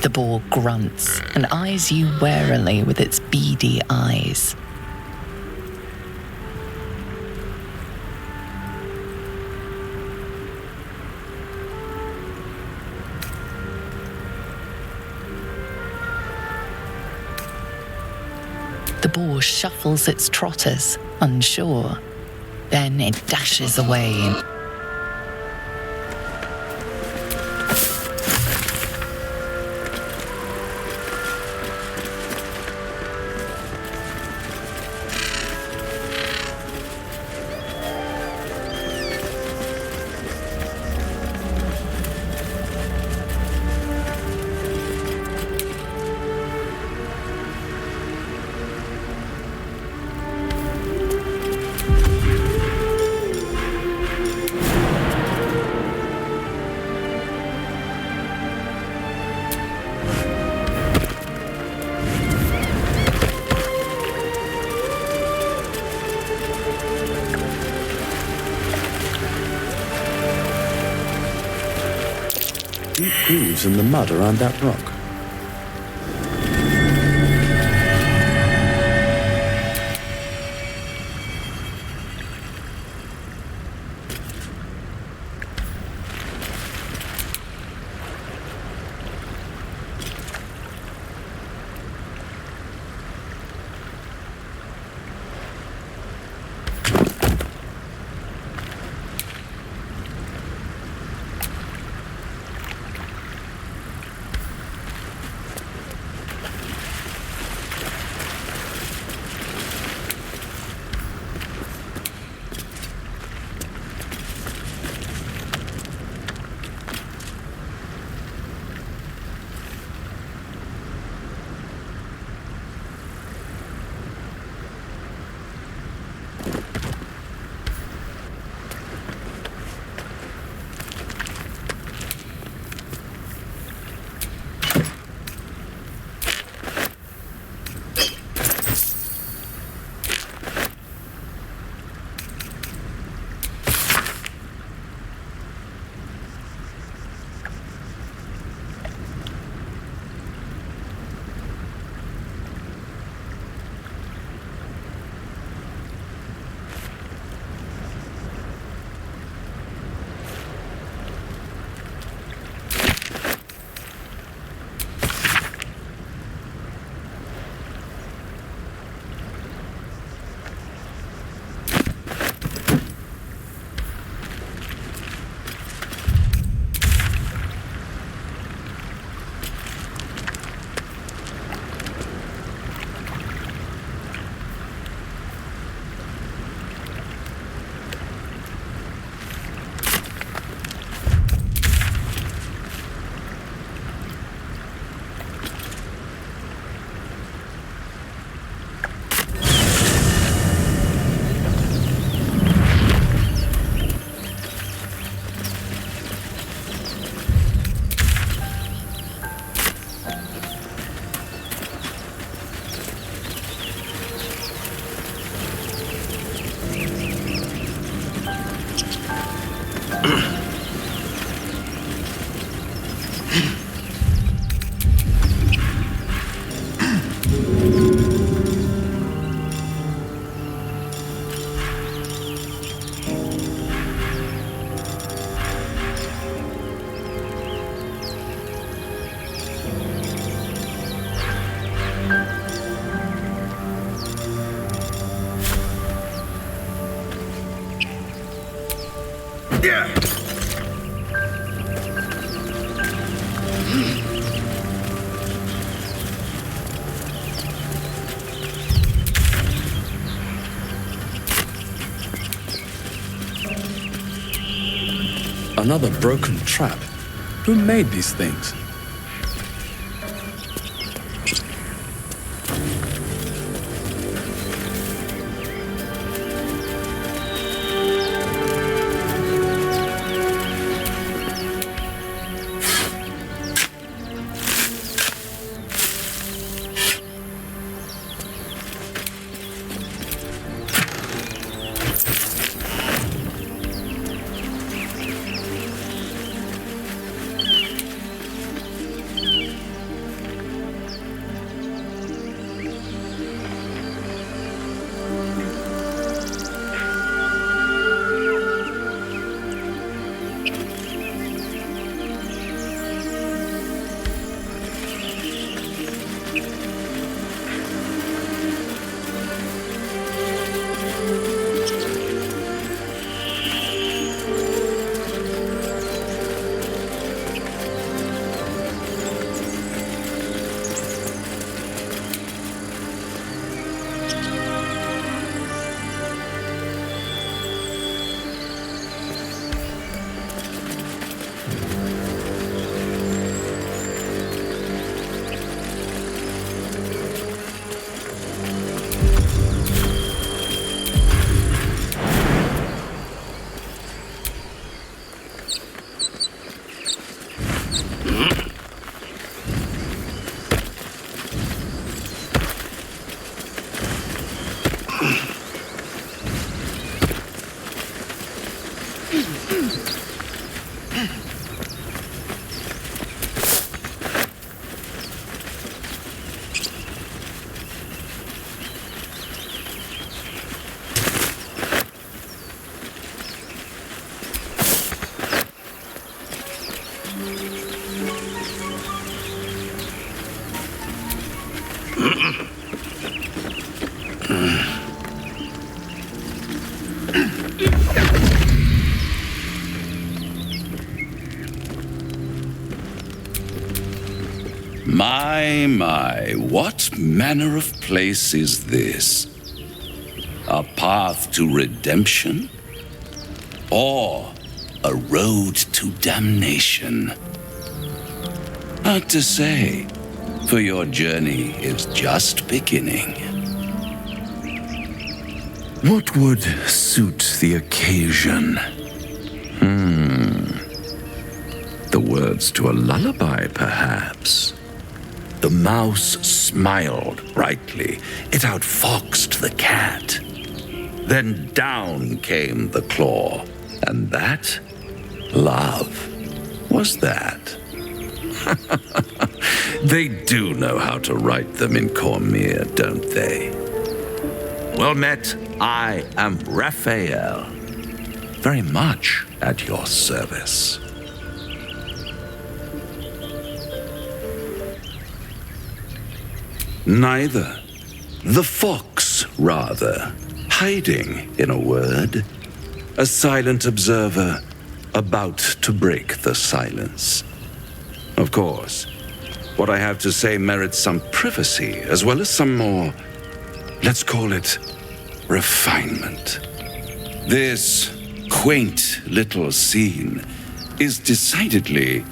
The boar grunts and eyes you warily with its beady eyes. The boar shuffles its trotters, unsure. Then it dashes away. Deep grooves in the mud around that rock. Another broken trap. Who made these things? My, what manner of place is this? A path to redemption? Or a road to damnation? Hard to say, for your journey is just beginning. What would suit the occasion? The words to a lullaby, perhaps. The mouse smiled brightly. It outfoxed the cat. Then down came the claw. And that? Love. Was that? They do know how to write them in Cormier, don't they? Well met, I am Raphael. Very much at your service. Neither. The fox, rather. Hiding, in a word. A silent observer, about to break the silence. Of course, what I have to say merits some privacy, as well as some more, let's call it, refinement. This quaint little scene is decidedly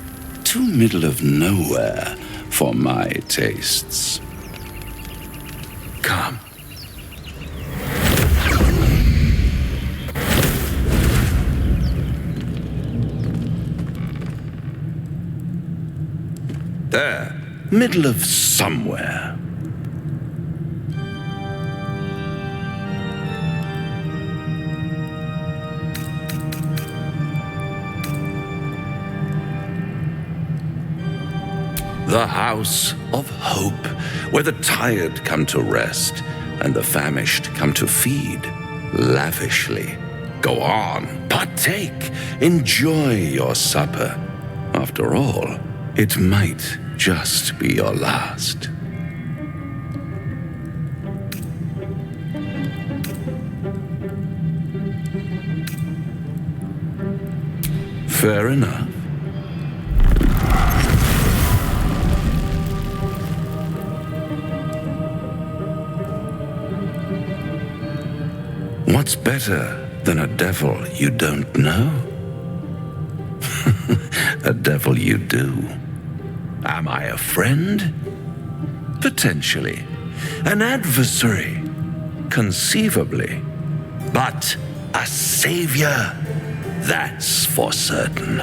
too middle of nowhere for my tastes. Come. There, middle of somewhere. The house of hope, where the tired come to rest and the famished come to feed lavishly. Go on, partake, enjoy your supper. After all, it might just be your last. Fair enough. What's better than a devil you don't know? A devil you do. Am I a friend? Potentially. An adversary? Conceivably. But a savior? That's for certain.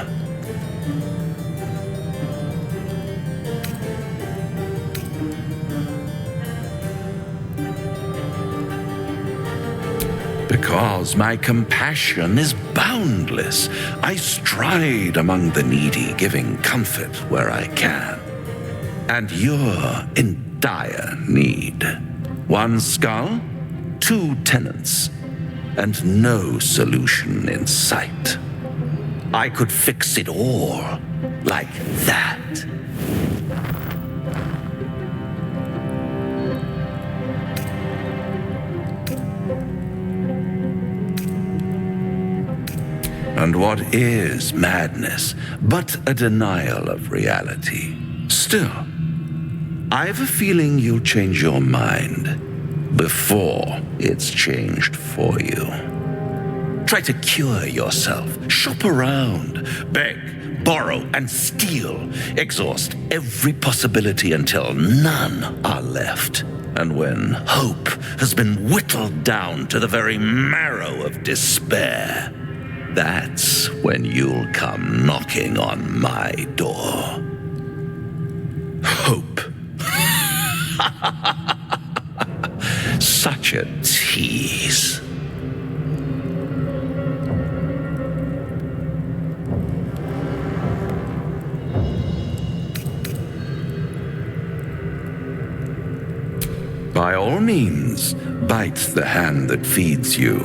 Because my compassion is boundless. I stride among the needy, giving comfort where I can. And you're in dire need. One skull, 2 tenants, and no solution in sight. I could fix it all like that. And what is madness but a denial of reality? Still, I've a feeling you'll change your mind before it's changed for you. Try to cure yourself, shop around, beg, borrow, and steal. Exhaust every possibility until none are left. And when hope has been whittled down to the very marrow of despair, that's when you'll come knocking on my door. Hope. Such a tease. By all means, bite the hand that feeds you,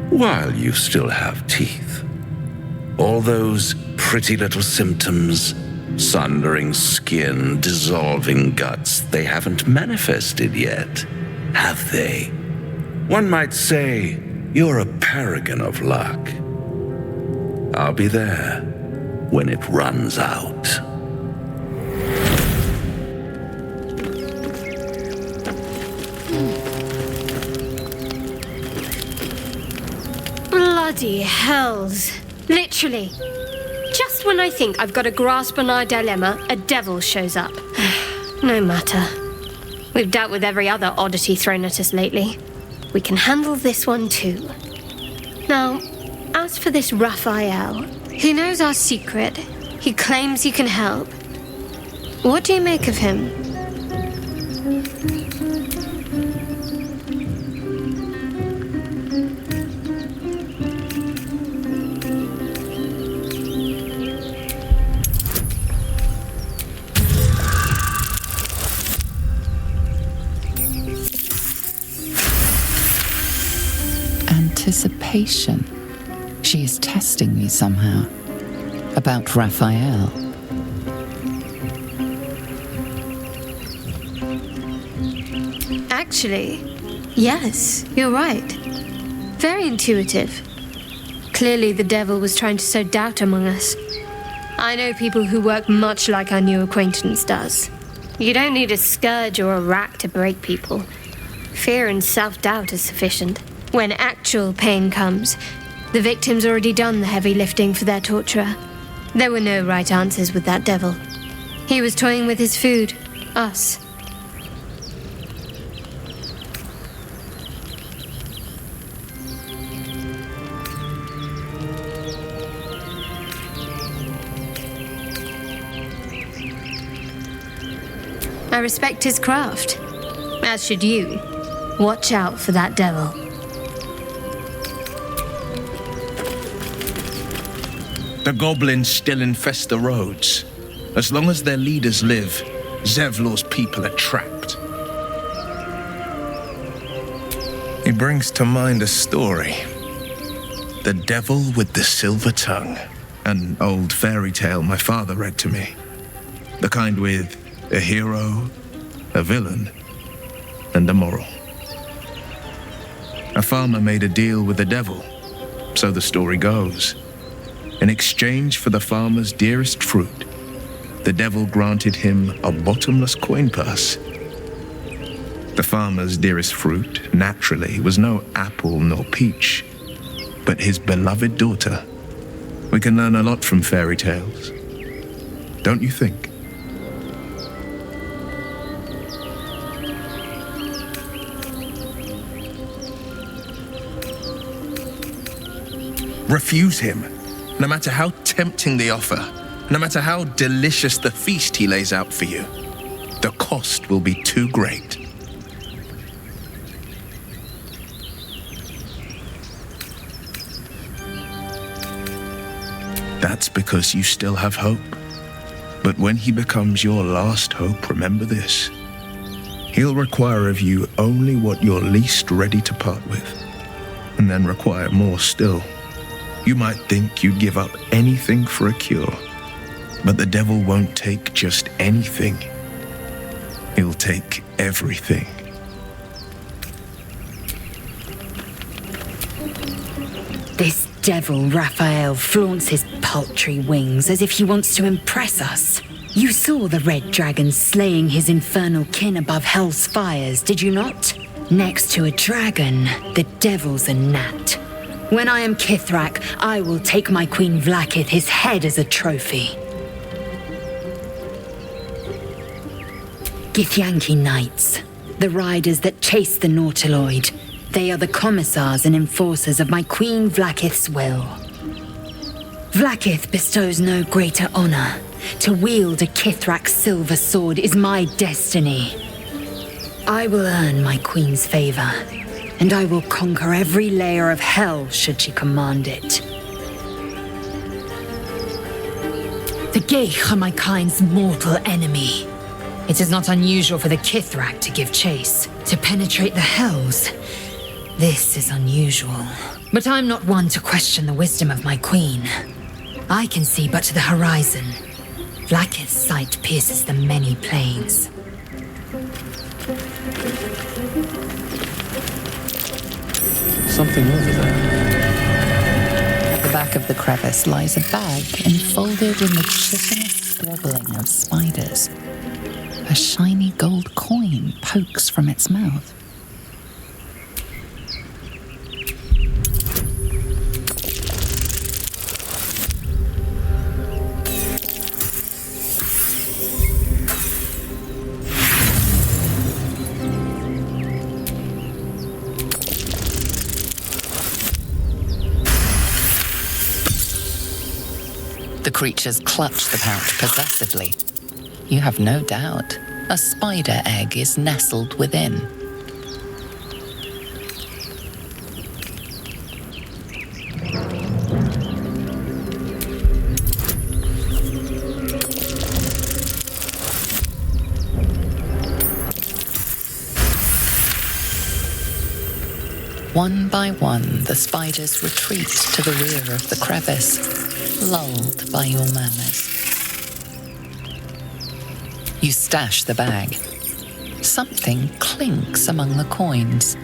while you still have teeth. All those pretty little symptoms, sundering skin, dissolving guts, they haven't manifested yet, have they? One might say you're a paragon of luck. I'll be there when it runs out. Bloody hells. Literally. Just when I think I've got a grasp on our dilemma, a devil shows up. No matter. We've dealt with every other oddity thrown at us lately. We can handle this one too. Now, as for this Raphael, he knows our secret. He claims he can help. What do you make of him? Anticipation. She is testing me somehow. About Raphael. Actually, yes, you're right. Very intuitive. Clearly the devil was trying to sow doubt among us. I know people who work much like our new acquaintance does. You don't need a scourge or a rack to break people. Fear and self-doubt is sufficient. When actual pain comes, the victim's already done the heavy lifting for their torturer. There were no right answers with that devil. He was toying with his food, us. I respect his craft, as should you. Watch out for that devil. The goblins still infest the roads. As long as their leaders live, Zevlor's people are trapped. He brings to mind a story. The Devil with the Silver Tongue. An old fairy tale my father read to me. The kind with a hero, a villain, and a moral. A farmer made a deal with the devil, so the story goes. In exchange for the farmer's dearest fruit, the devil granted him a bottomless coin purse. The farmer's dearest fruit, naturally, was no apple nor peach, but his beloved daughter. We can learn a lot from fairy tales, don't you think? Refuse him, no matter how tempting the offer, no matter how delicious the feast he lays out for you. The cost will be too great. That's because you still have hope. But when he becomes your last hope, remember this. He'll require of you only what you're least ready to part with, and then require more still. You might think you'd give up anything for a cure, but the devil won't take just anything. He'll take everything. This devil Raphael flaunts his paltry wings as if he wants to impress us. You saw the red dragon slaying his infernal kin above hell's fires, did you not? Next to a dragon, the devil's a gnat. When I am Kithrak, I will take my Queen Vlaakith his head as a trophy. Githyanki knights, the riders that chase the Nautiloid. They are the commissars and enforcers of my Queen Vlaakith's will. Vlaakith bestows no greater honor. To wield a Kithrak silver sword is my destiny. I will earn my queen's favor, and I will conquer every layer of hell should she command it. The Geich are my kind's mortal enemy. It is not unusual for the Kithrak to give chase, to penetrate the hells. This is unusual. But I'm not one to question the wisdom of my queen. I can see but to the horizon. Vlaakith's sight pierces the many planes. Something over there. At the back of the crevice lies a bag enfolded in the chitinous squabbling of spiders. A shiny gold coin pokes from its mouth. The creatures clutch the pouch possessively. You have no doubt a spider egg is nestled within. One by one, the spiders retreat to the rear of the crevice, lulled by your murmurs. You stash the bag. Something clinks among the coins.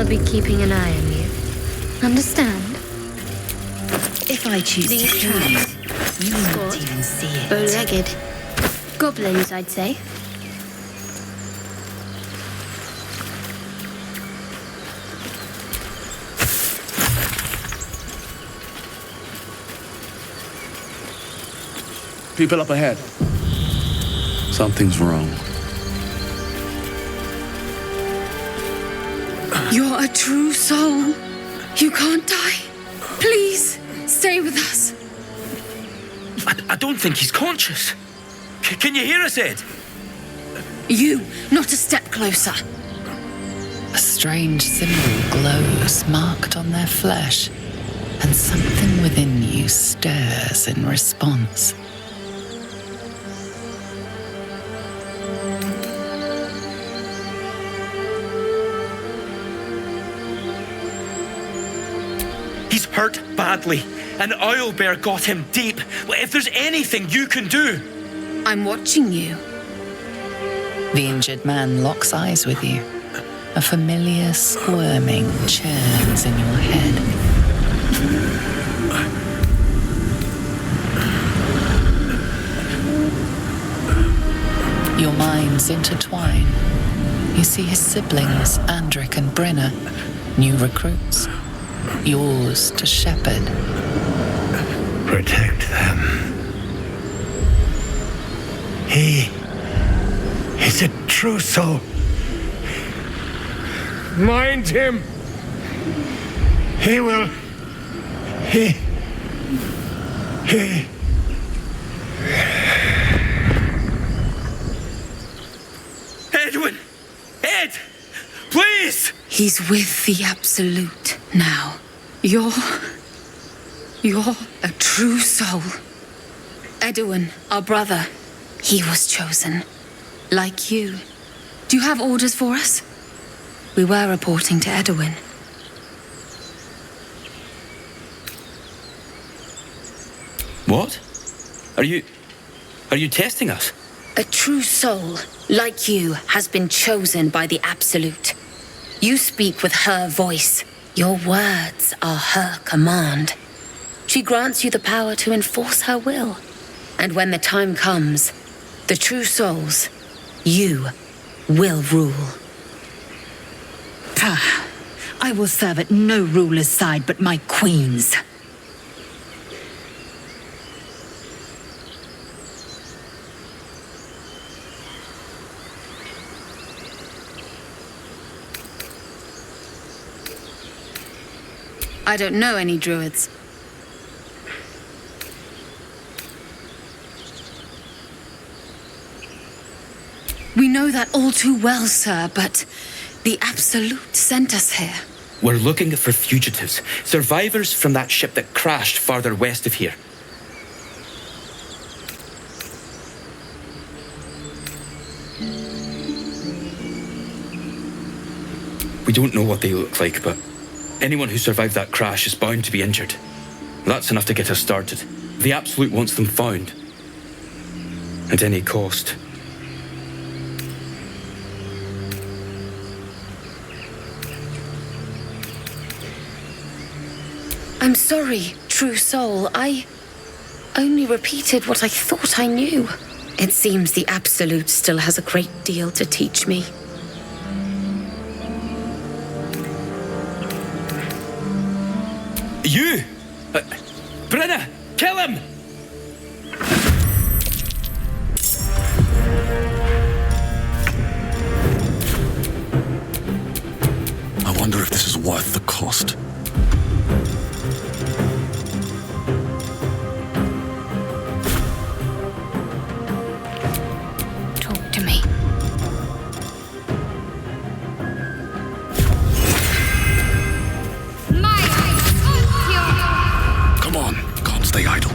I'll be keeping an eye on you. Understand? If I choose to These kill you, traps. you will not Squat. even see it. Bow-legged. Goblins, I'd say. People up ahead. Something's wrong. You're a true soul. You can't die. Please, stay with us. I don't think he's conscious. Can you hear us, Ed? You, not a step closer. A strange symbol glows marked on their flesh, and something within you stirs in response. He's hurt badly. An owlbear got him deep. If there's anything you can do. I'm watching you. The injured man locks eyes with you. A familiar squirming churns in your head. Your minds intertwine. You see his siblings, Andric and Brenna, new recruits. Yours to shepherd. Protect them. He is a true soul. Mind him. He will. He. Edwin! Ed! Please! He's with the Absolute now. You're a true soul. Edwin, our brother, he was chosen. Like you. Do you have orders for us? We were reporting to Edwin. What? Are you testing us? A true soul, like you, has been chosen by the Absolute. You speak with her voice. Your words are her command. She grants you the power to enforce her will. And when the time comes, the true souls, you will rule. I will serve at no ruler's side but my queen's. I don't know any druids. We know that all too well, sir, but the Absolute sent us here. We're looking for fugitives, survivors from that ship that crashed farther west of here. We don't know what they look like, but anyone who survived that crash is bound to be injured. That's enough to get us started. The Absolute wants them found. At any cost. I'm sorry, true soul. I only repeated what I thought I knew. It seems the Absolute still has a great deal to teach me. You! Brenna! Kill him! I wonder if this is worth the cost. Talk to me. Come on, can't stay idle.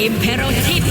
Imperativ!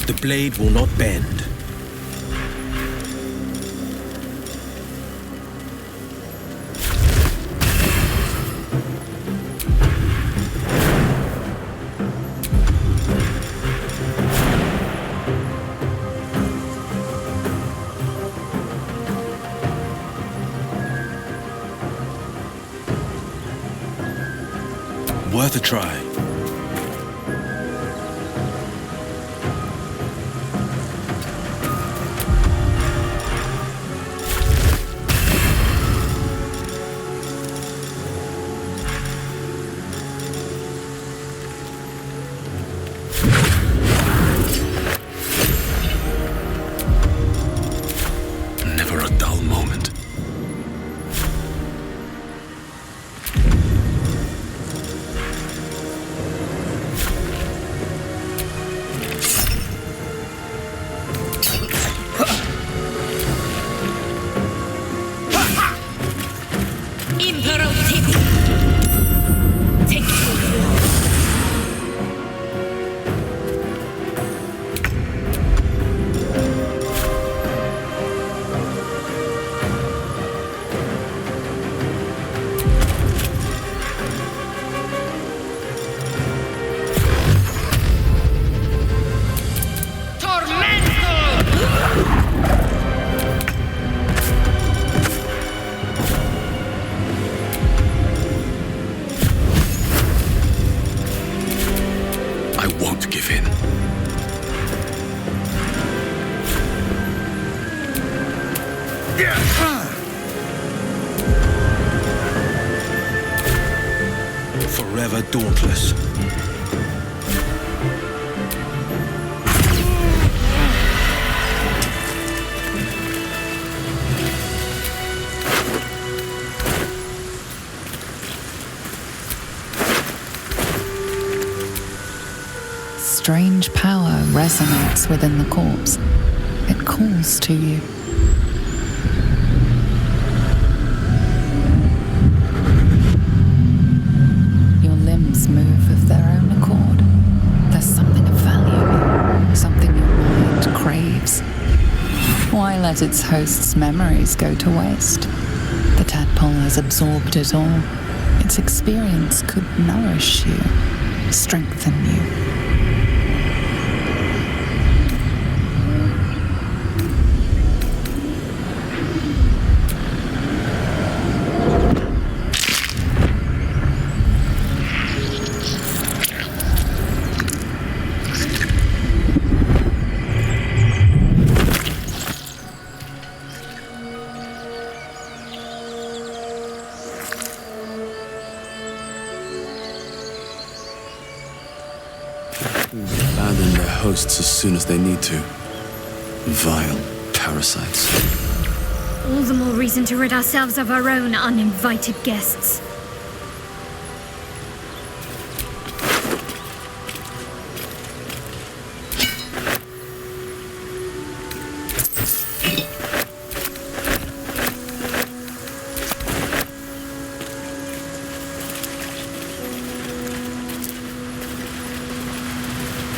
The blade will not bend. Worth a try. Never a dull moment. Imperativ! Take control. I won't give in. Forever dauntless. Strange power resonates within the corpse. It calls to you. Your limbs move of their own accord. There's something of value, something your mind craves. Why let its host's memories go to waste? The tadpole has absorbed it all. Its experience could nourish you, strengthen you. Abandon their hosts as soon as they need to. Vile parasites. All the more reason to rid ourselves of our own uninvited guests.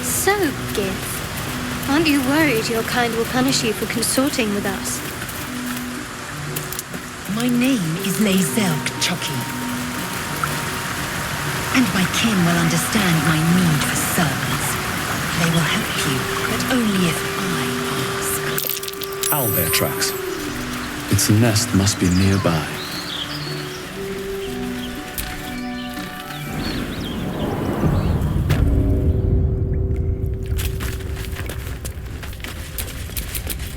So, Gith, aren't you worried your kind will punish you for consorting with us? My name is Lazelk Chucky. And my kin will understand my need for servants. They will help you, but only if I ask. Owlbear tracks. Its nest must be nearby.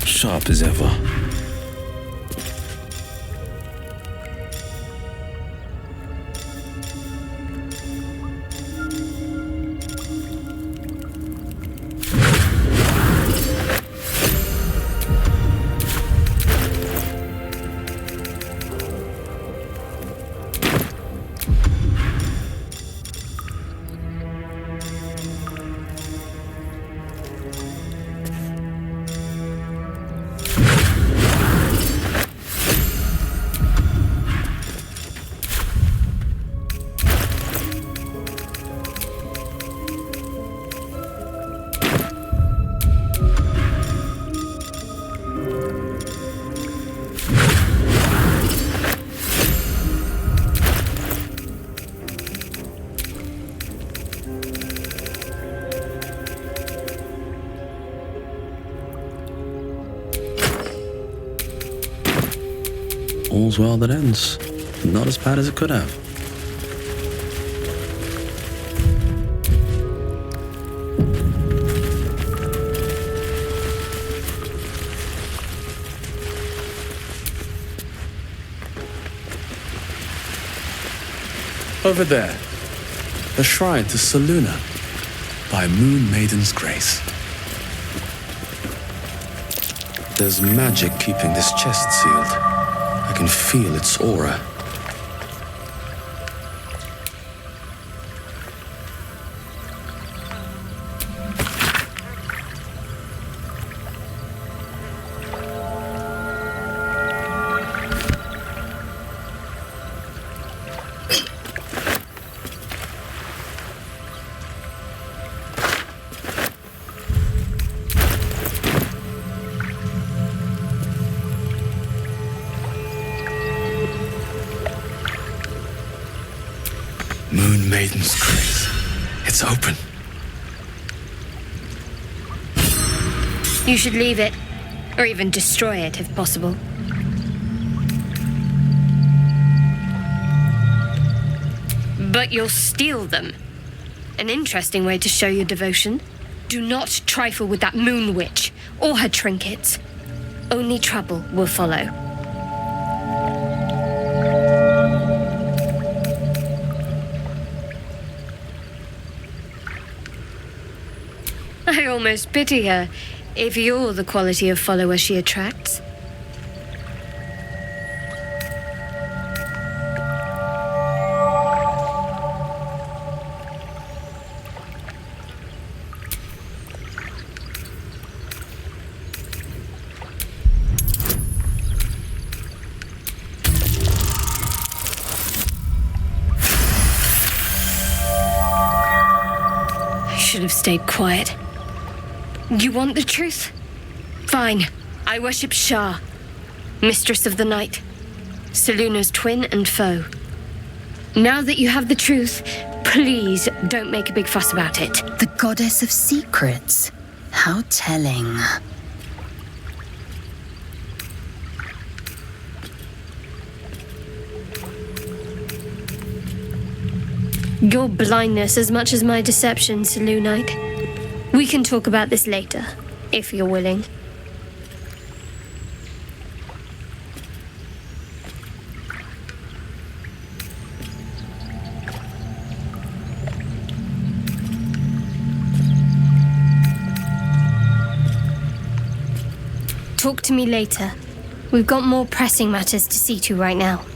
Sharp as ever. All's well that ends. Not as bad as it could have. Over there, a shrine to Selune by Moon Maiden's grace. There's magic keeping this chest sealed. I can feel its aura. Moon Maiden's grace. It's open. You should leave it, or even destroy it if possible. But you'll steal them. An interesting way to show your devotion. Do not trifle with that moon witch, or her trinkets. Only trouble will follow. I almost pity her, if you're the quality of follower she attracts. I should have stayed quiet. You want the truth? Fine. I worship Shah, mistress of the night, Selune's twin and foe. Now that you have the truth, please don't make a big fuss about it. The goddess of secrets. How telling. Your blindness as much as my deception, Selunite. We can talk about this later, if you're willing. Talk to me later. We've got more pressing matters to see to right now.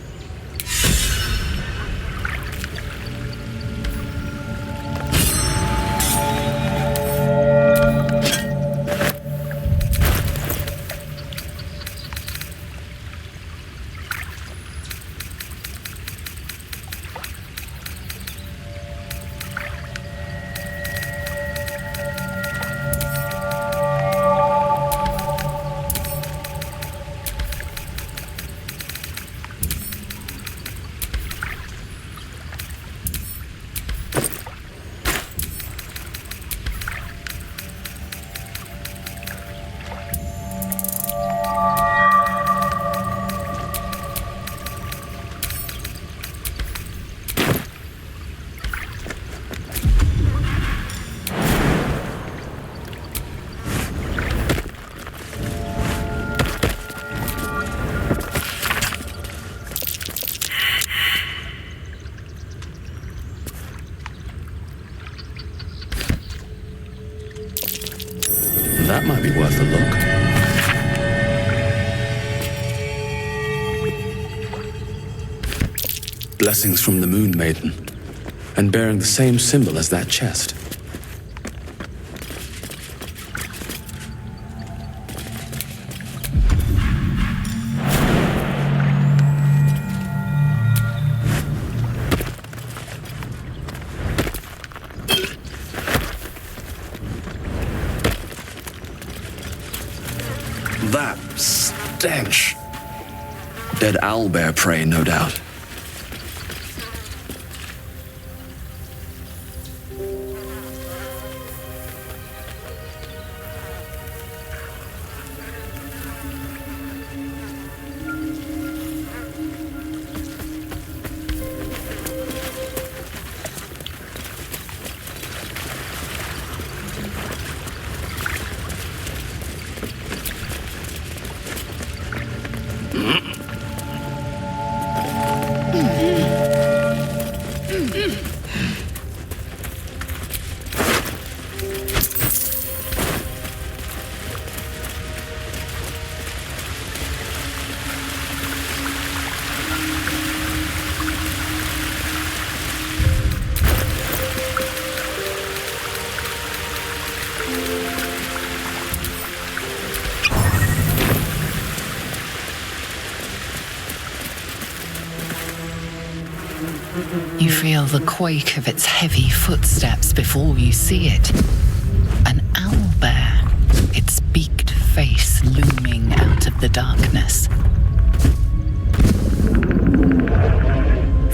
Blessings from the Moon Maiden, and bearing the same symbol as that chest. That stench. Dead owlbear prey, no doubt. You feel the quake of its heavy footsteps before you see it. An owlbear, its beaked face looming out of the darkness.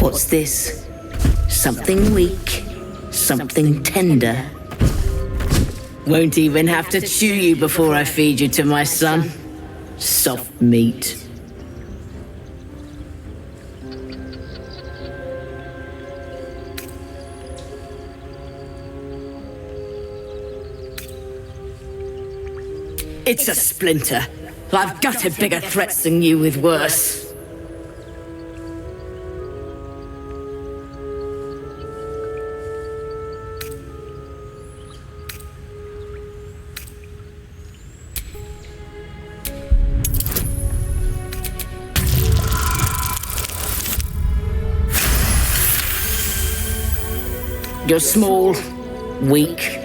What's this? Something weak, something tender. Won't even have to chew you before I feed you to my son. Soft meat. It's a splinter. I've gutted bigger threats than you with worse. You're small, weak.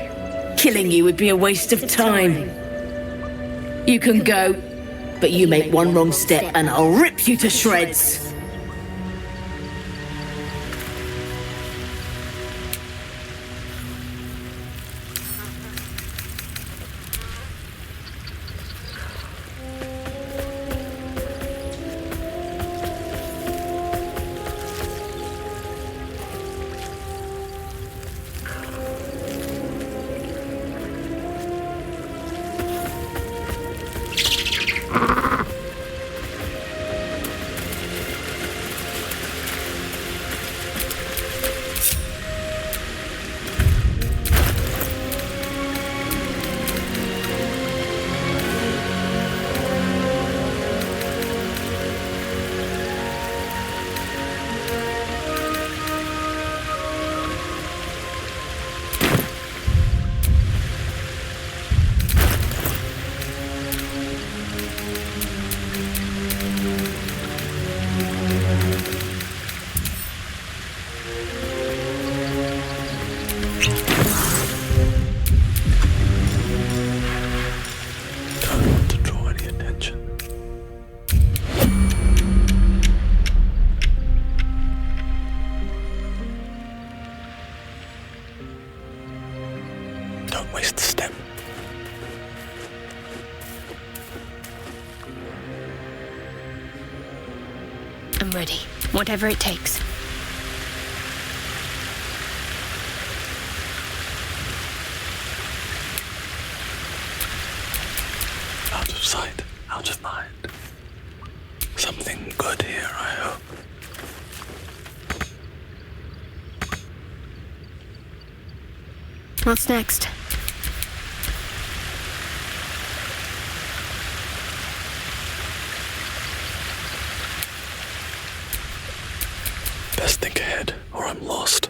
Killing you would be a waste of time. You can go, but you make one wrong step and I'll rip you to shreds. I'm ready. Whatever it takes. Out of sight, out of mind. Something good here, I hope. What's next? Best think ahead, or I'm lost.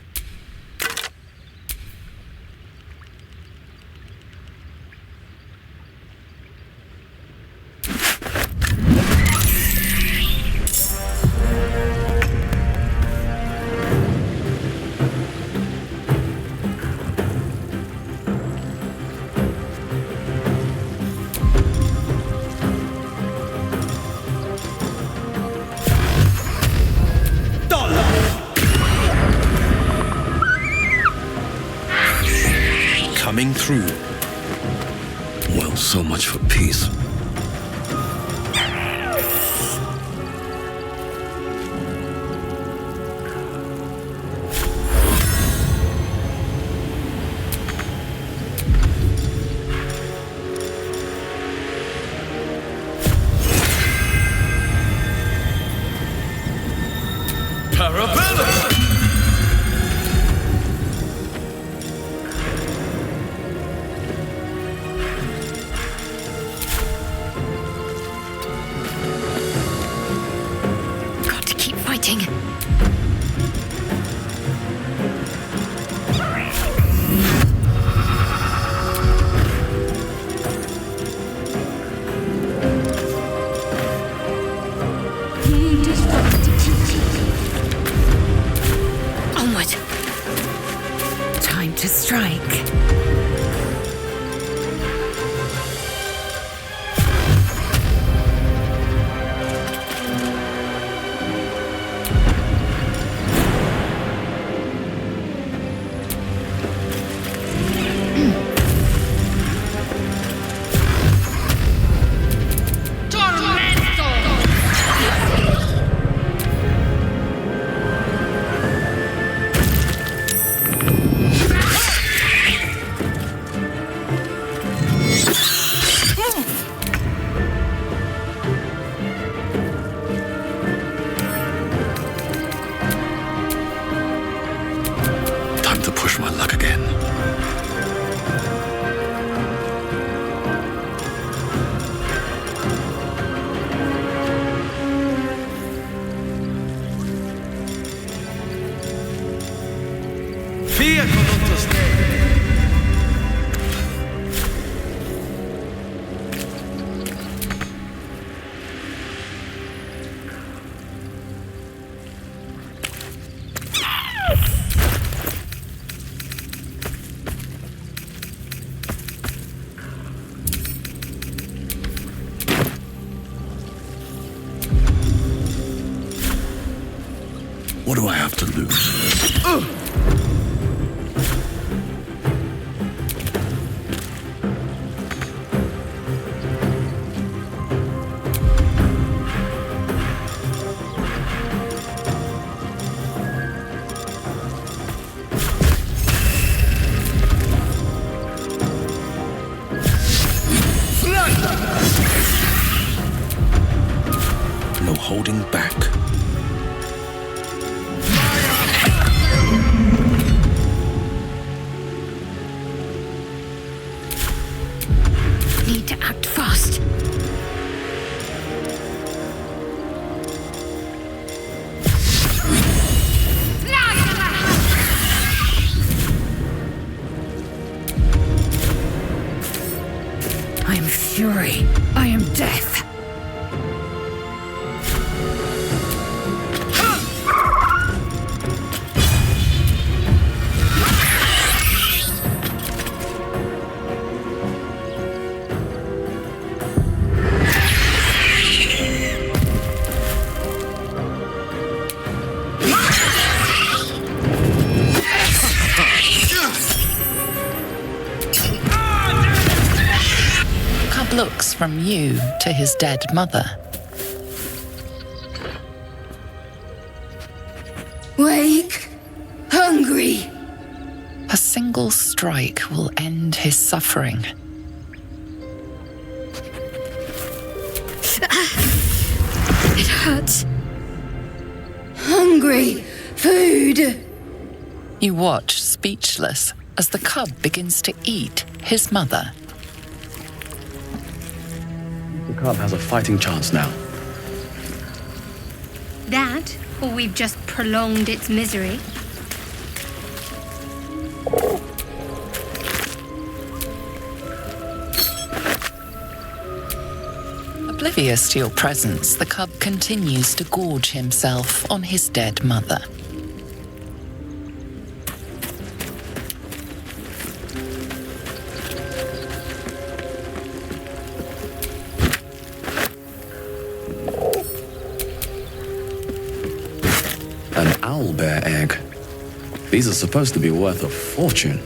coming through. Well, so much for peace. Got to keep fighting. Onward. Time to strike. Time to push my luck again. What do I have to lose? No holding back. Need to act fast. I am fury. I am death. Cub looks from you to his dead mother. Wake. Hungry. A single strike will end his suffering. It hurts. Hungry. Food. You watch, speechless, as the cub begins to eat his mother. The cub has a fighting chance now. That, or we've just prolonged its misery. Oblivious to your presence, the cub continues to gorge himself on his dead mother. An owlbear egg. These are supposed to be worth a fortune.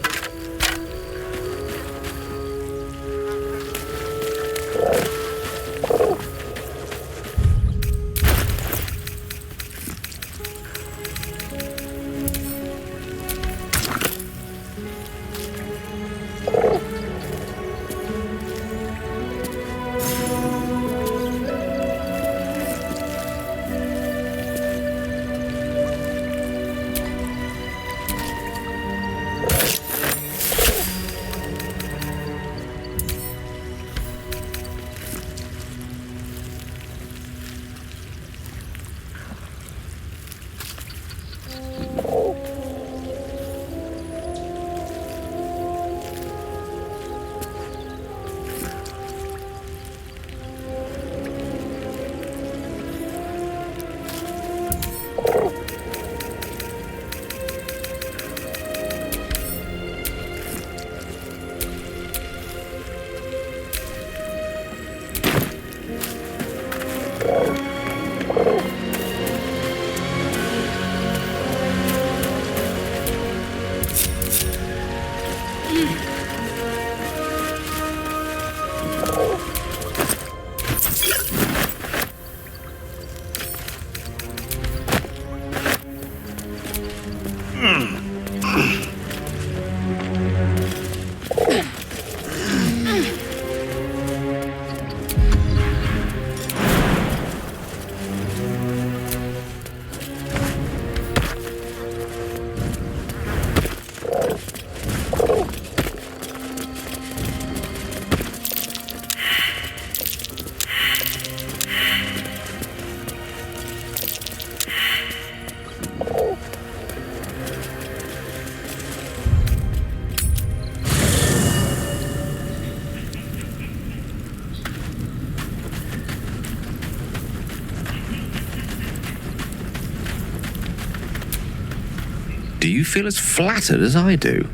Do you feel as flattered as I do?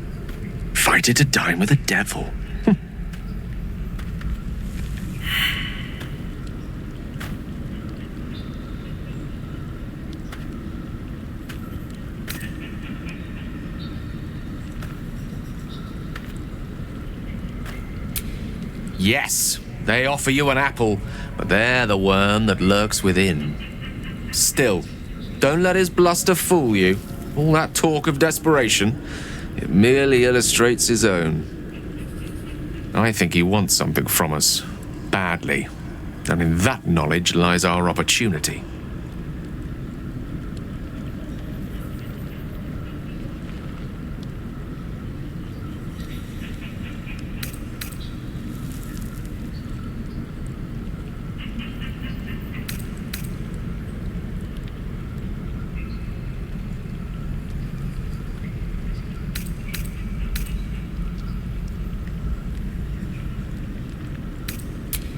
Fighting to dine with a devil. Yes, they offer you an apple, but they're the worm that lurks within. Still, don't let his bluster fool you. All that talk of desperation, it merely illustrates his own. I think he wants something from us, badly, and in that knowledge lies our opportunity.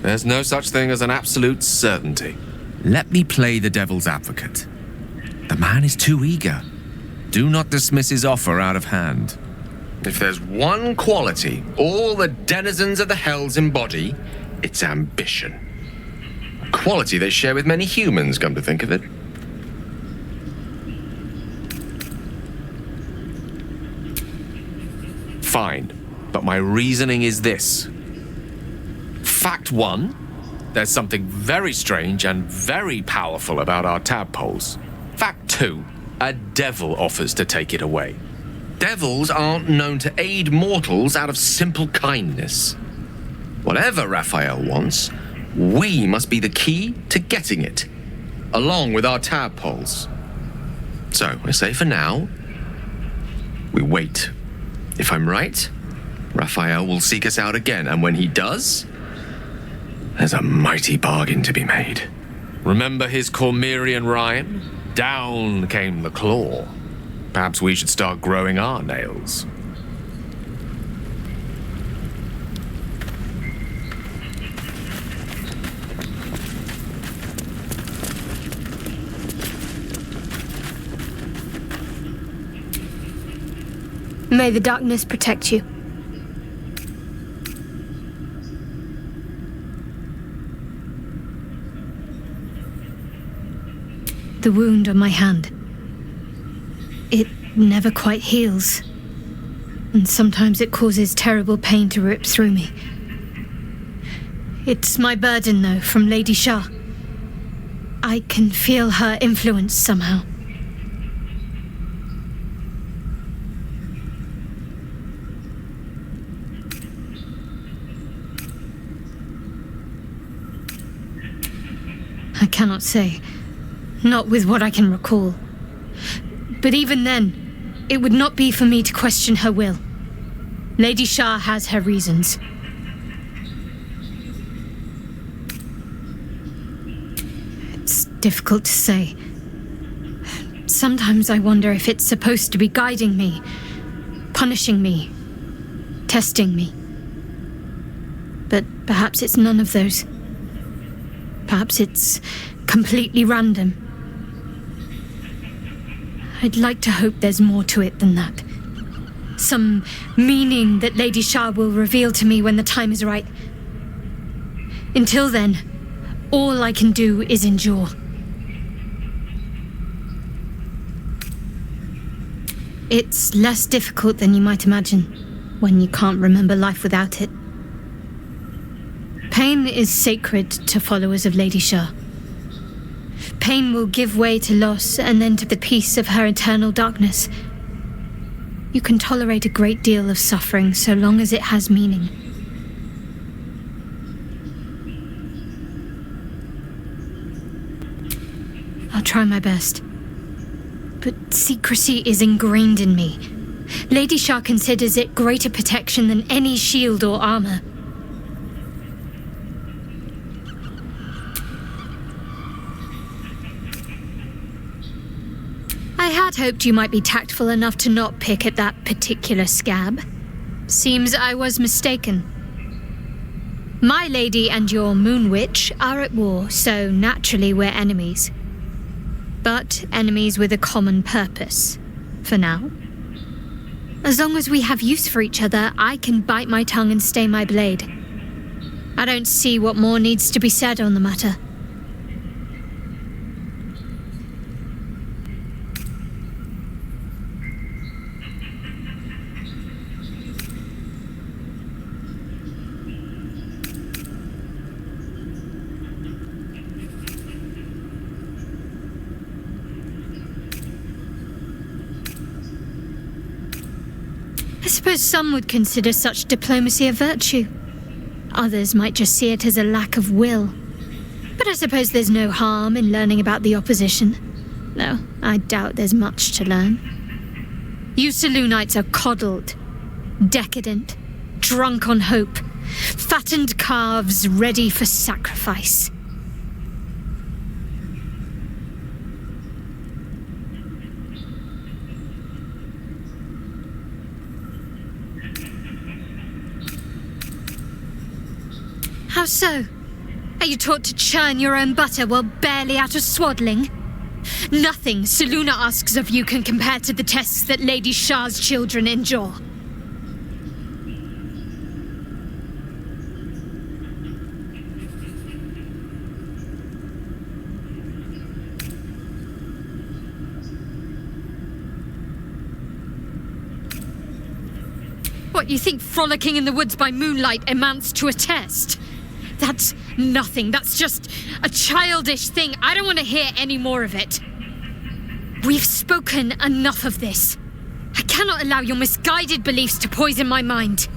There's no such thing as an absolute certainty. Let me play the devil's advocate. The man is too eager. Do not dismiss his offer out of hand. If there's one quality all the denizens of the hells embody, it's ambition. A quality they share with many humans, come to think of it. Fine, but my reasoning is this. Fact one, there's something very strange and very powerful about our tadpoles. Fact two, a devil offers to take it away. Devils aren't known to aid mortals out of simple kindness. Whatever Raphael wants, we must be the key to getting it, along with our tadpoles. So, I say for now, we wait. If I'm right, Raphael will seek us out again, and when he does, there's a mighty bargain to be made. Remember his Cormyrean rhyme? Down came the claw. Perhaps we should start growing our nails. May the darkness protect you. The wound on my hand. It never quite heals. And sometimes it causes terrible pain to rip through me. It's my burden, though, from Lady Shah. I can feel her influence somehow. I cannot say. Not with what I can recall. But even then, it would not be for me to question her will. Lady Shah has her reasons. It's difficult to say. Sometimes I wonder if it's supposed to be guiding me, punishing me, testing me. But perhaps it's none of those. Perhaps it's completely random. I'd like to hope there's more to it than that. Some meaning that Lady Shah will reveal to me when the time is right. Until then, all I can do is endure. It's less difficult than you might imagine when you can't remember life without it. Pain is sacred to followers of Lady Shah. Pain will give way to loss and then to the peace of her eternal darkness. You can tolerate a great deal of suffering so long as it has meaning. I'll try my best. But secrecy is ingrained in me. Lady Shah considers it greater protection than any shield or armor. I had hoped you might be tactful enough to not pick at that particular scab. Seems I was mistaken. My lady and your moon witch are at war, so naturally we're enemies. But enemies with a common purpose, for now. As long as we have use for each other, I can bite my tongue and stay my blade. I don't see what more needs to be said on the matter. I suppose some would consider such diplomacy a virtue. Others might just see it as a lack of will. But I suppose there's no harm in learning about the opposition. Though I doubt there's much to learn. You Selunites are coddled, decadent, drunk on hope, fattened calves ready for sacrifice. How so? Are you taught to churn your own butter while barely out of swaddling? Nothing Seluna asks of you can compare to the tests that Lady Shah's children endure. What, you think frolicking in the woods by moonlight amounts to a test? That's nothing. That's just a childish thing. I don't want to hear any more of it. We've spoken enough of this. I cannot allow your misguided beliefs to poison my mind.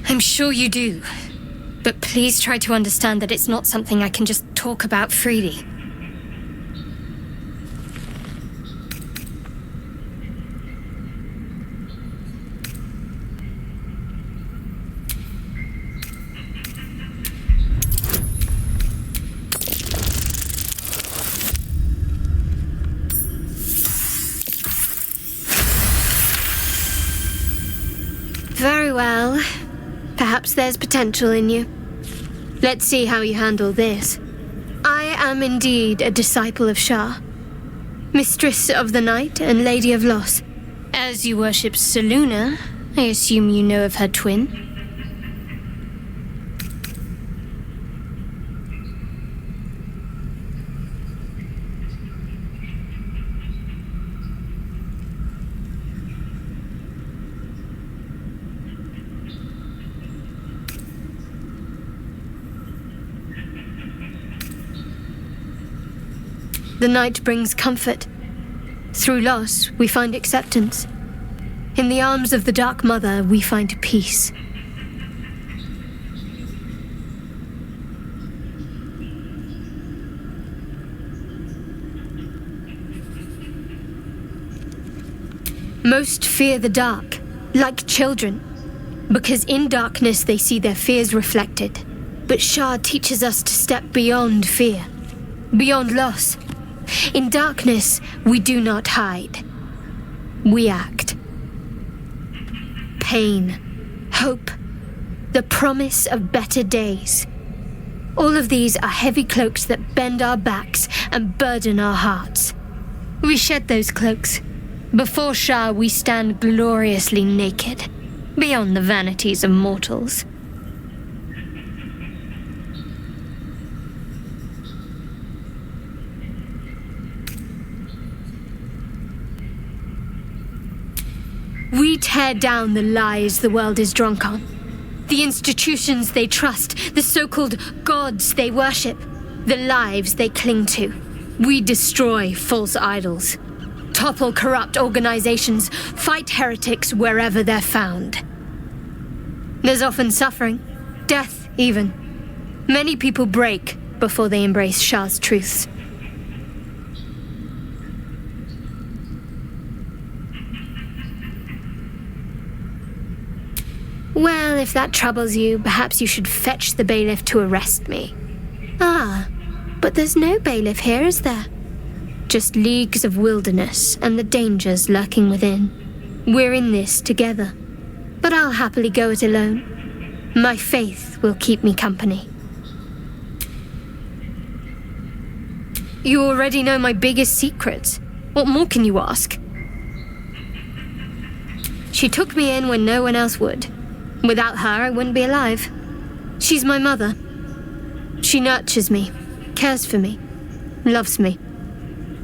I'm sure you do. But please try to understand that it's not something I can just talk about freely. Very well. Perhaps there's potential in you. Let's see how you handle this. I am indeed a disciple of Shah, mistress of the night and lady of loss. As you worship Seluna, I assume you know of her twin. The night brings comfort. Through loss, we find acceptance. In the arms of the Dark Mother, we find peace. Most fear the dark, like children, because in darkness they see their fears reflected. But Shah teaches us to step beyond fear, beyond loss. In darkness, we do not hide. We act. Pain, hope, the promise of better days. All of these are heavy cloaks that bend our backs and burden our hearts. We shed those cloaks. Before Shah, we stand gloriously naked. beyond the vanities of mortals. We tear down the lies the world is drunk on, the institutions they trust, the so-called gods they worship, the lives they cling to. We destroy false idols, topple corrupt organizations, fight heretics wherever they're found. There's often suffering, death even. Many people break before they embrace Shah's truths. Well, if that troubles you, perhaps you should fetch the bailiff to arrest me. Ah, but there's no bailiff here, is there? Just leagues of wilderness and the dangers lurking within. We're in this together, but I'll happily go it alone. My faith will keep me company. You already know my biggest secrets. What more can you ask? She took me in when no one else would. Without her, I wouldn't be alive. She's my mother. She nurtures me, cares for me, loves me.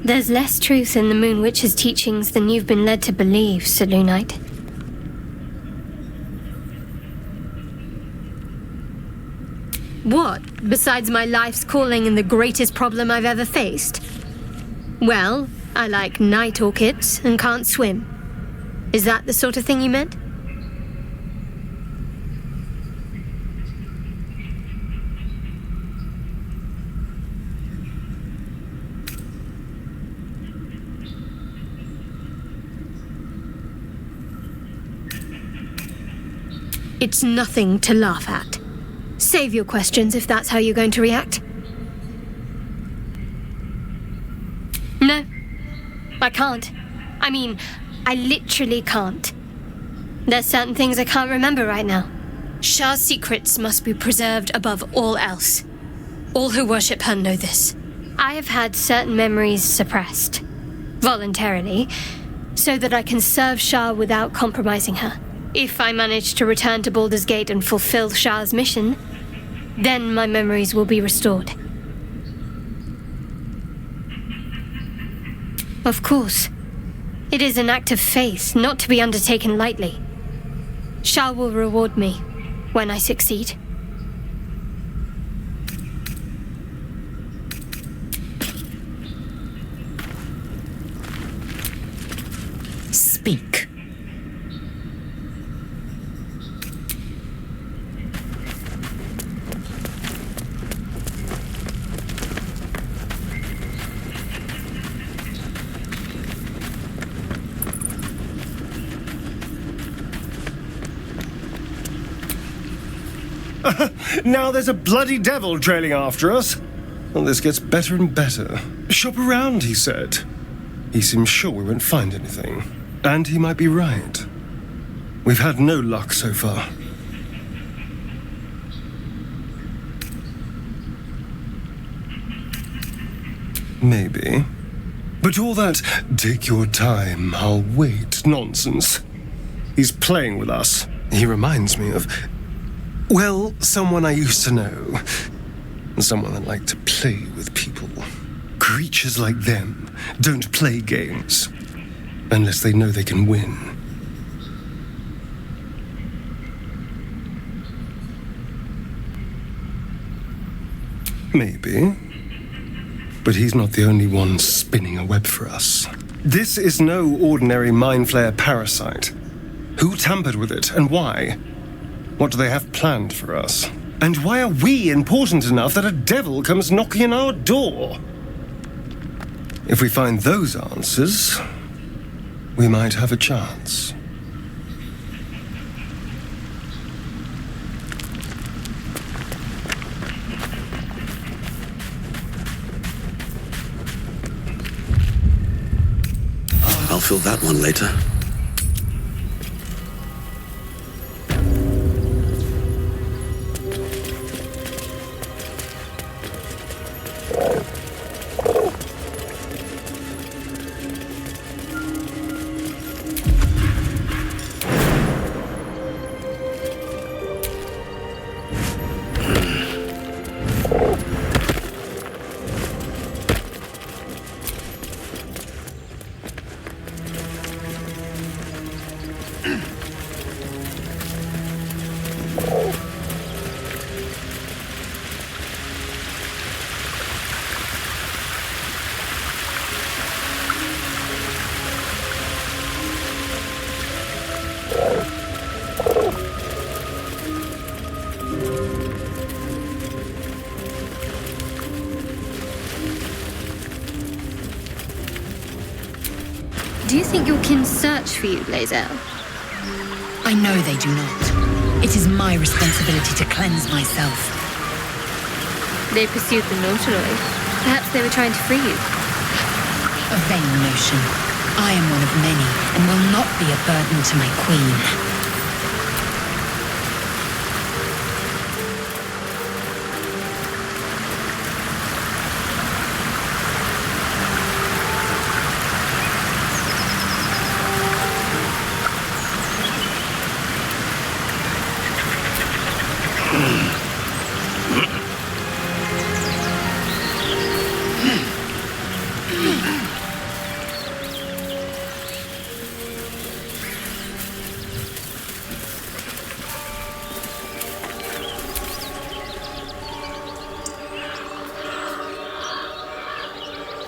There's less truth in the Moon Witch's teachings than you've been led to believe, Selunite. What, besides my life's calling and the greatest problem I've ever faced? Well, I like night orchids and can't swim. Is that the sort of thing you meant? It's nothing to laugh at. Save your questions if that's how you're going to react. No, I can't. I mean, I literally can't. There's certain things I can't remember right now. Shah's secrets must be preserved above all else. All who worship her know this. I have had certain memories suppressed, voluntarily, so that I can serve Shah without compromising her. If I manage to return to Baldur's Gate and fulfill Shah's mission, then my memories will be restored. Of course. It is an act of faith, not to be undertaken lightly. Shah will reward me when I succeed. Speak. Now there's a bloody devil trailing after us. Well, this gets better and better. Shop around, he said. He seems sure we won't find anything. And he might be right. We've had no luck so far. Maybe. But all that, take your time, I'll wait nonsense. He's playing with us. He reminds me of, well, someone I used to know. Someone that liked to play with people. Creatures like them don't play games unless they know they can win. Maybe. But he's not the only one spinning a web for us. This is no ordinary mind flayer parasite. Who tampered with it and why? What do they have planned for us? And why are we important enough that a devil comes knocking on our door? If we find those answers, we might have a chance. I'll fill that one later. Do you think your kin search for you, Lae'zel? I know they do not. It is my responsibility to cleanse myself. They pursued the Nautiloid. Perhaps they were trying to free you. A vain notion. I am one of many, and will not be a burden to my queen.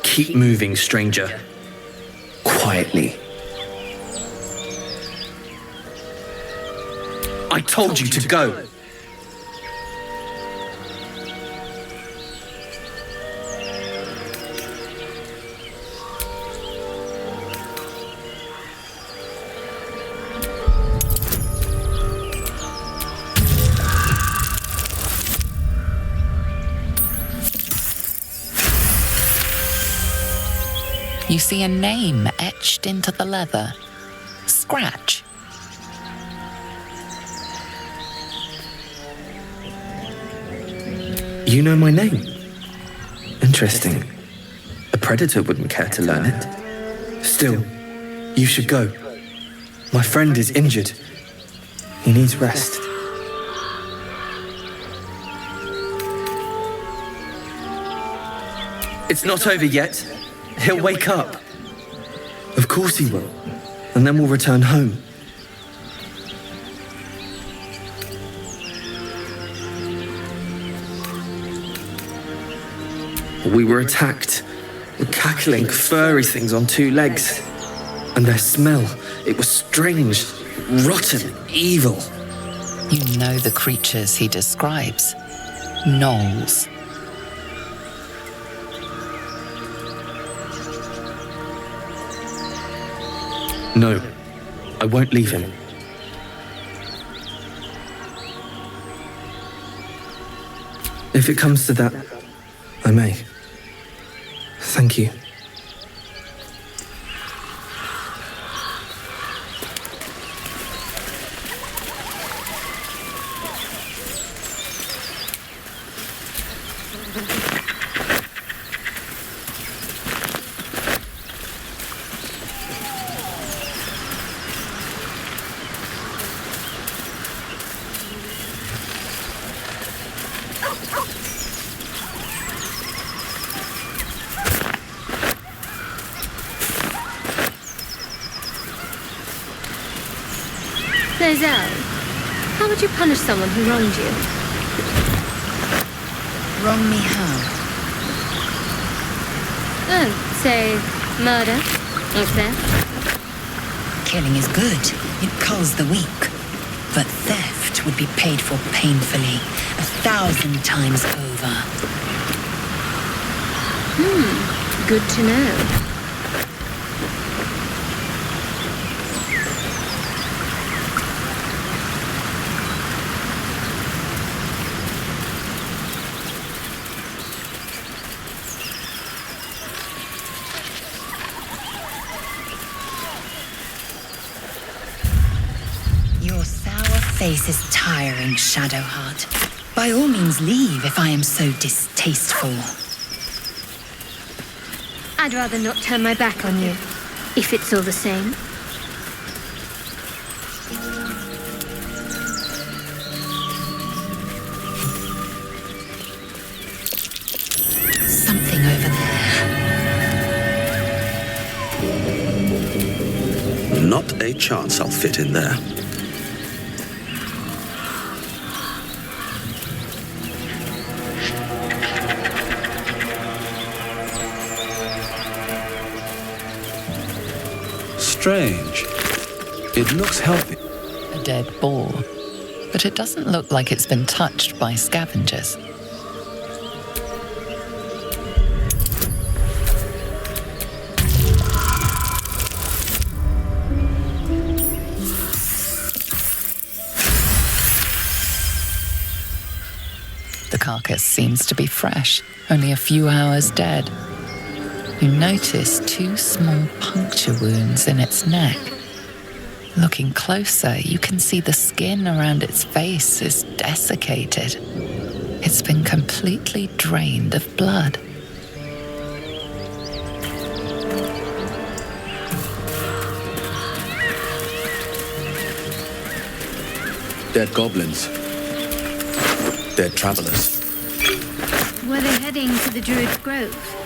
Keep moving, stranger. Quietly. I told you to go. You see a name etched into the leather. Scratch. You know my name? Interesting. A predator wouldn't care to learn it. Still, you should go. My friend is injured. He needs rest. It's not over yet. He'll wake up. Of course he will. And then we'll return home. We were attacked. Cackling, furry things on two legs. And their smell, it was strange, rotten, evil. You know the creatures he describes. Gnolls. No, I won't leave him. If it comes to that, I may. Thank you. Lae'zel, how would you punish someone who wronged you? Wrong me how? Oh, say, murder or theft? Killing is good. It culls the weak. But theft would be paid for painfully, 1,000 times over. Good to know. Your sour face is tiring, Shadowheart. By all means leave if I am so distasteful. I'd rather not turn my back on you, if it's all the same. Something over there. Not a chance I'll fit in there. Strange. It looks healthy. A dead boar. But it doesn't look like it's been touched by scavengers. The carcass seems to be fresh, only a few hours dead. You notice 2 small puncture wounds in its neck. Looking closer, you can see the skin around its face is desiccated. It's been completely drained of blood. Dead goblins. Dead travelers. Were they heading to the Druid's Grove?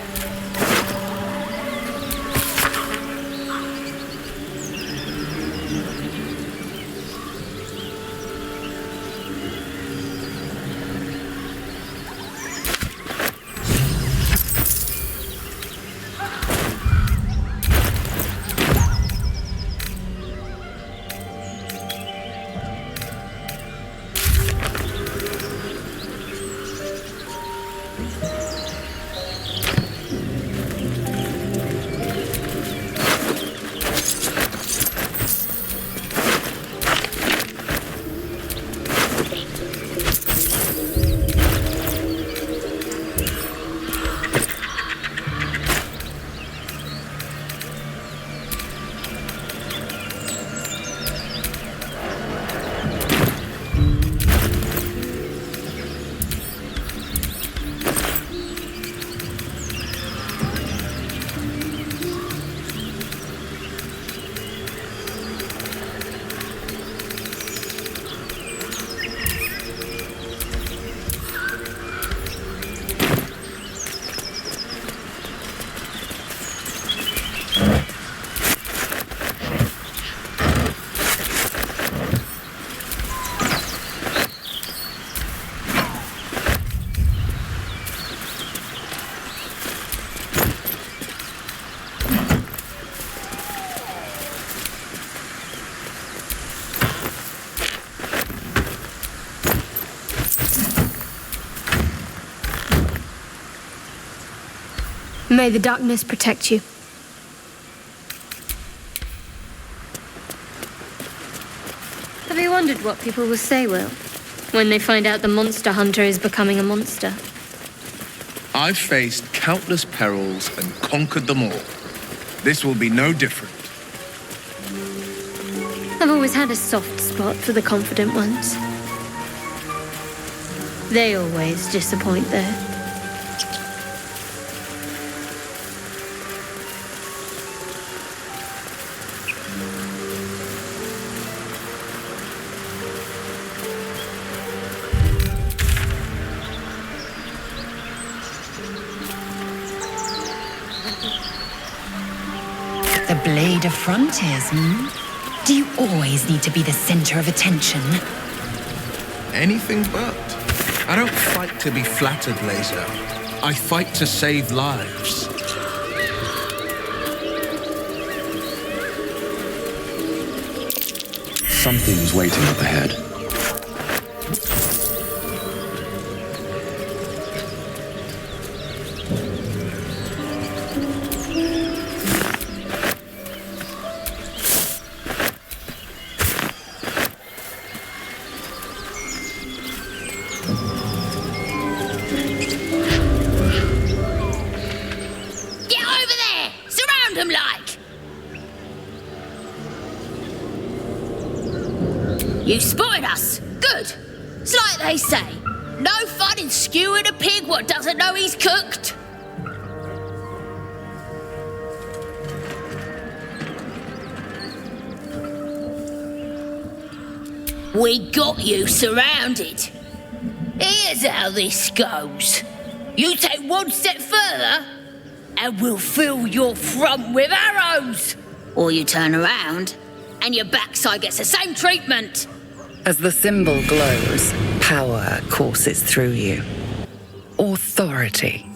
May the darkness protect you. Have you wondered what people will say, Will, when they find out the monster hunter is becoming a monster? I've faced countless perils and conquered them all. This will be no different. I've always had a soft spot for the confident ones. They always disappoint, though. The Blade of Frontiers, Do you always need to be the center of attention? Anything but. I don't fight to be flattered, Laser. I fight to save lives. Something's waiting up ahead. You spotted us. Good. It's like they say. No fun in skewing a pig what doesn't know he's cooked. We got you surrounded. Here's how this goes. You take one step further, and we'll fill your front with arrows. Or you turn around, and your backside gets the same treatment. As the symbol glows, power courses through you. Authority.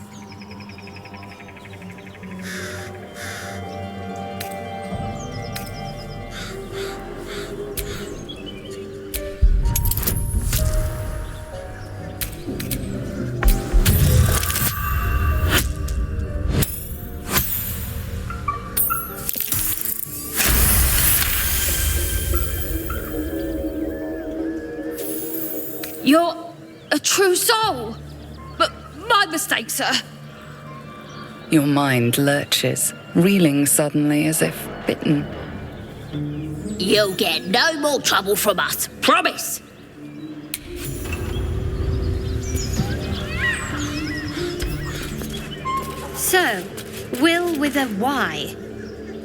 A true soul! But my mistake, sir. Your mind lurches, reeling suddenly as if bitten. You'll get no more trouble from us, promise! So, Will with a Y.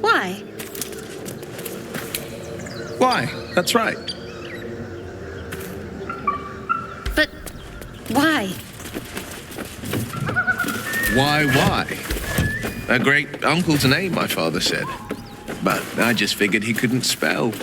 Why? Why? That's right. But why? Why? A great uncle's name, my father said. But I just figured he couldn't spell.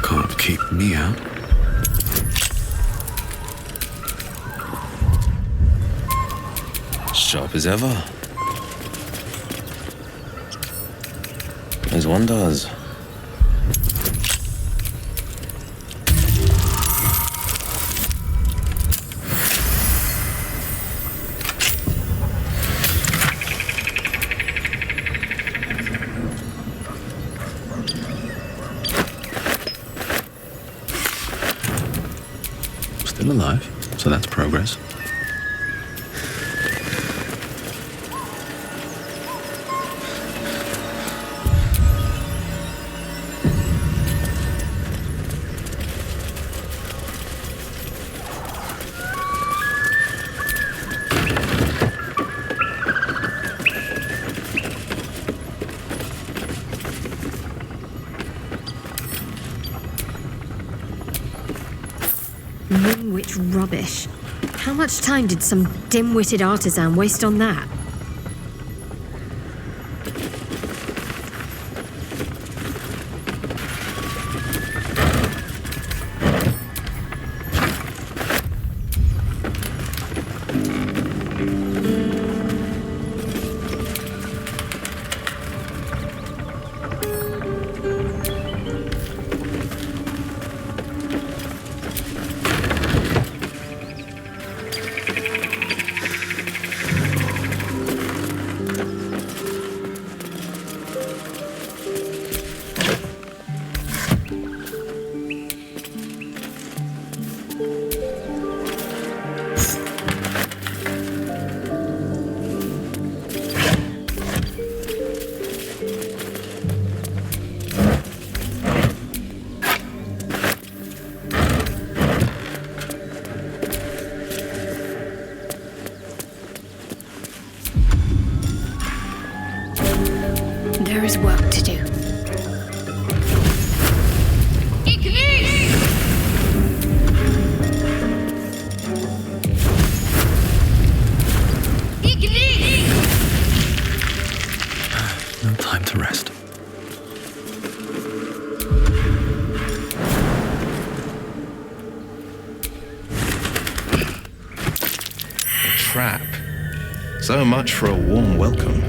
Can't keep me out. Sharp as ever. As one does. Still alive, so that's progress. Moonwitch rubbish. How much time did some dim-witted artisan waste on that? There is work to do. No time to rest. A trap. So much for a warm welcome.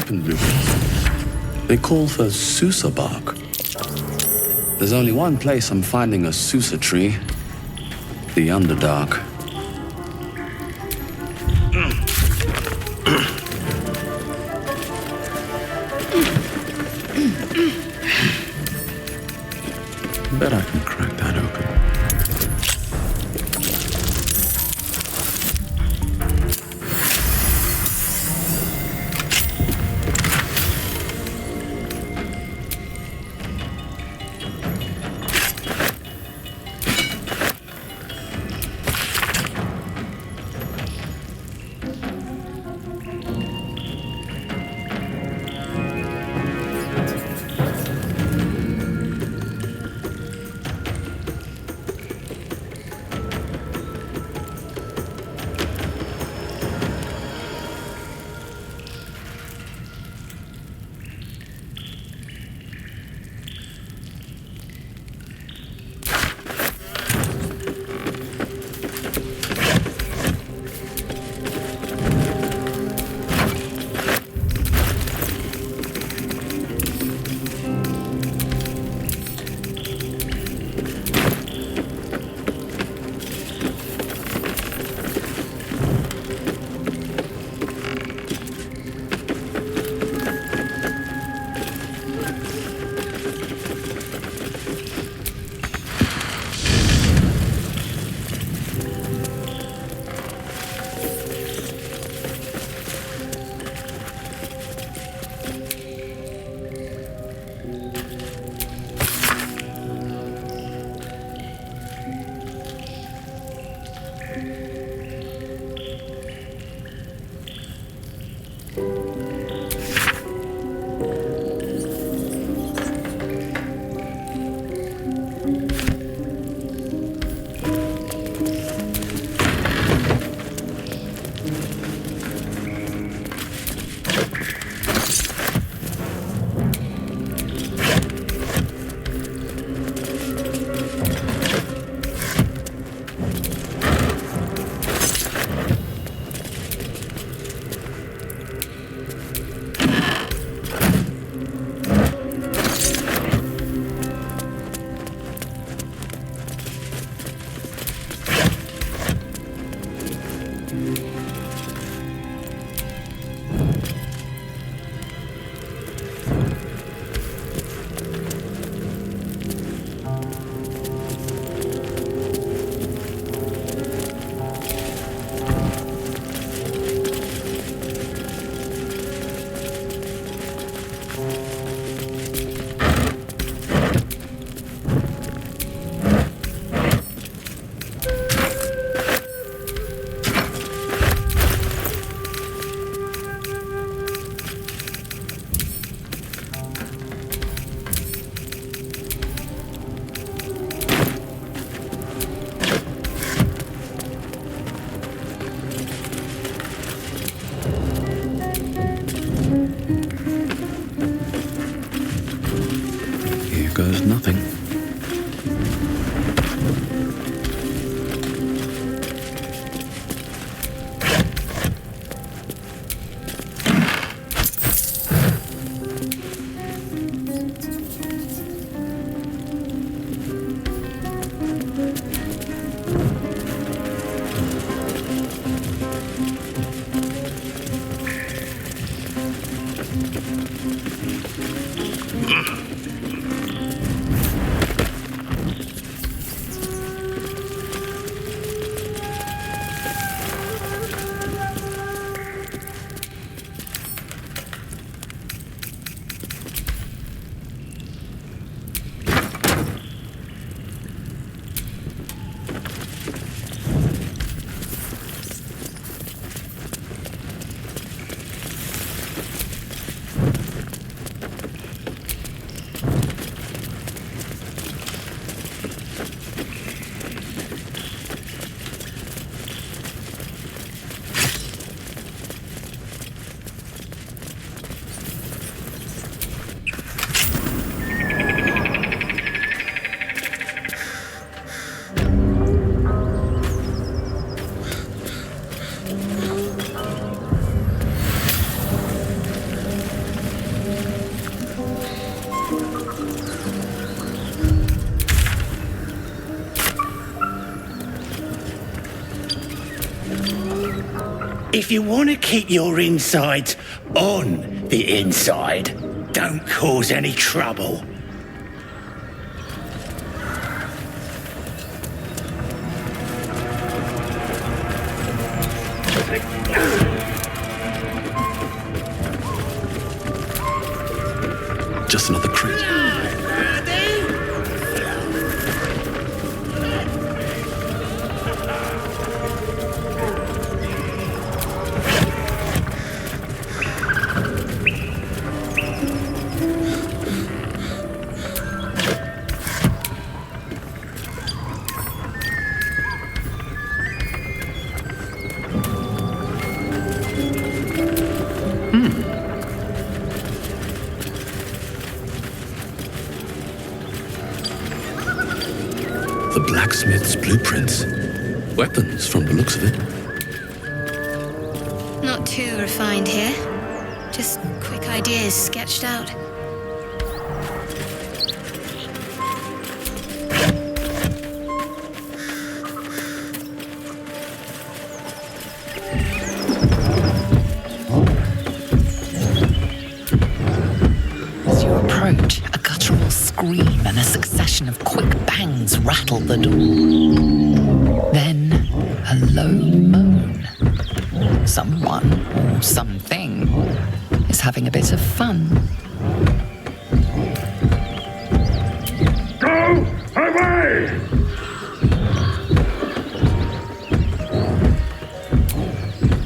weapon blueprints. They call for Susa bark. There's only one place I'm finding a Susa tree. The Underdark. Bet I can crack that open. If you want to keep your insides on the inside, don't cause any trouble. Just another crate. The blacksmith's blueprints. Weapons from the looks of it. Not too refined here. Just quick ideas sketched out. As you approach, a guttural scream and a succession of quick bangs rattle the door. Then, a low moan. Someone, or something, is having a bit of fun. Go away!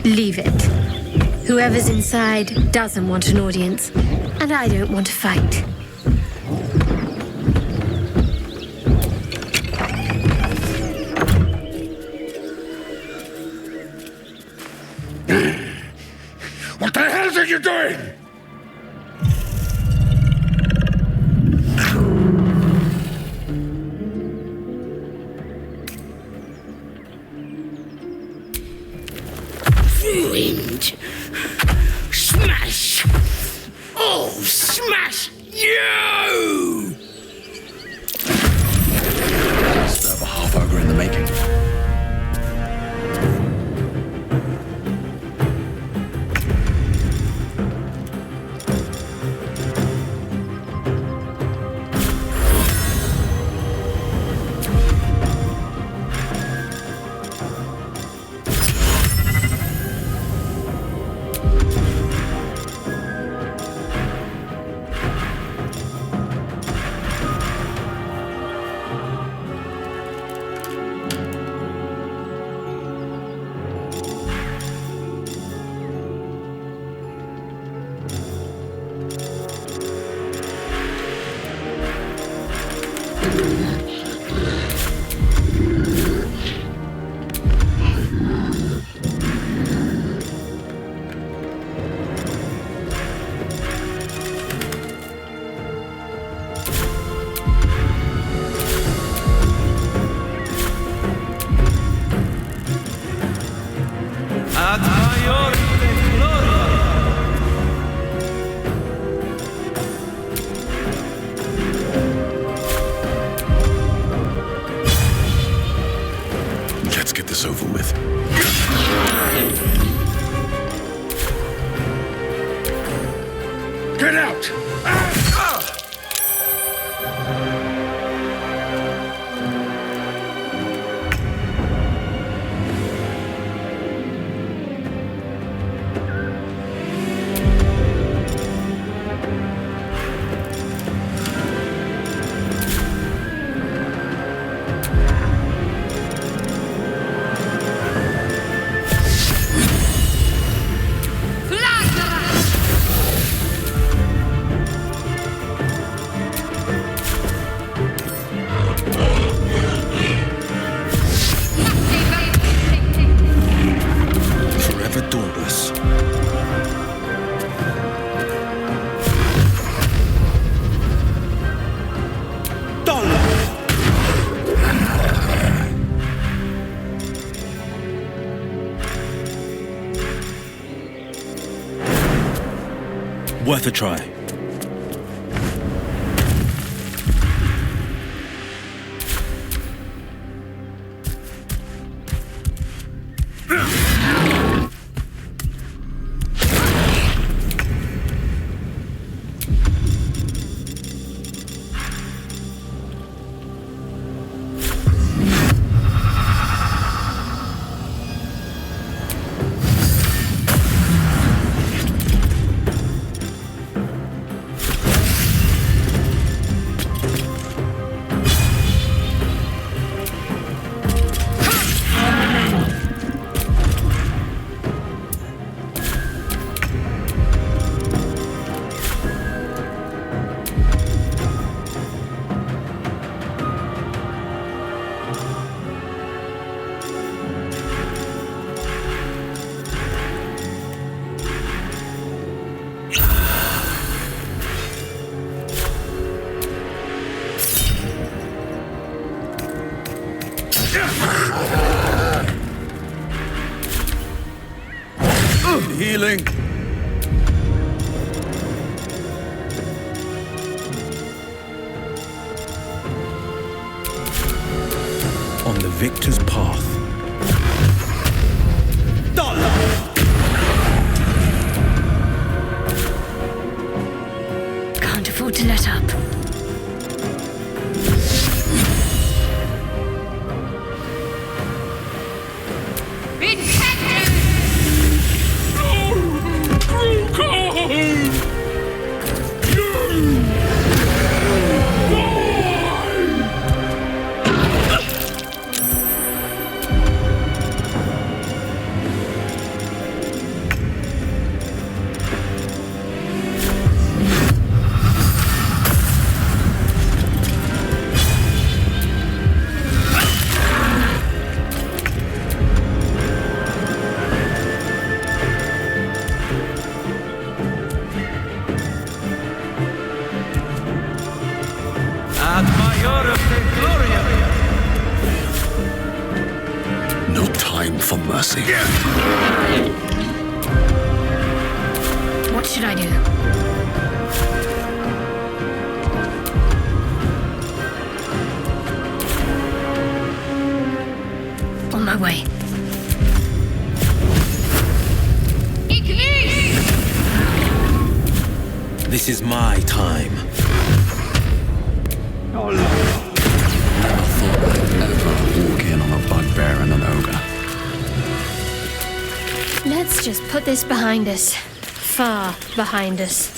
Leave it. Whoever's inside doesn't want an audience, and I don't want to fight. What the hell are you doing? Ruined. Smash! Oh, smash you! Serve a half ogre in the making. Let's get this over with. Get out! Forever dauntless. Worth a try. Healing. On the victor's path. Can't afford to let up. No time for mercy. What should I do? On my way. This is my time. Never thought I'd ever walk in on a bugbear and an ogre. Let's just put this behind us. Far behind us.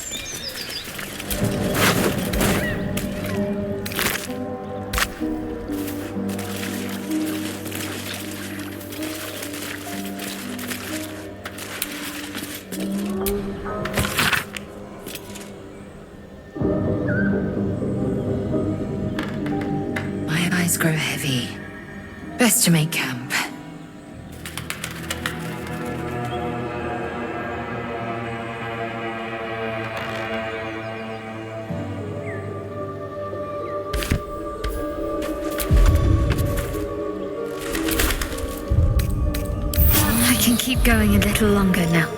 My eyes grow heavy. Best to make camp. I can keep going a little longer now.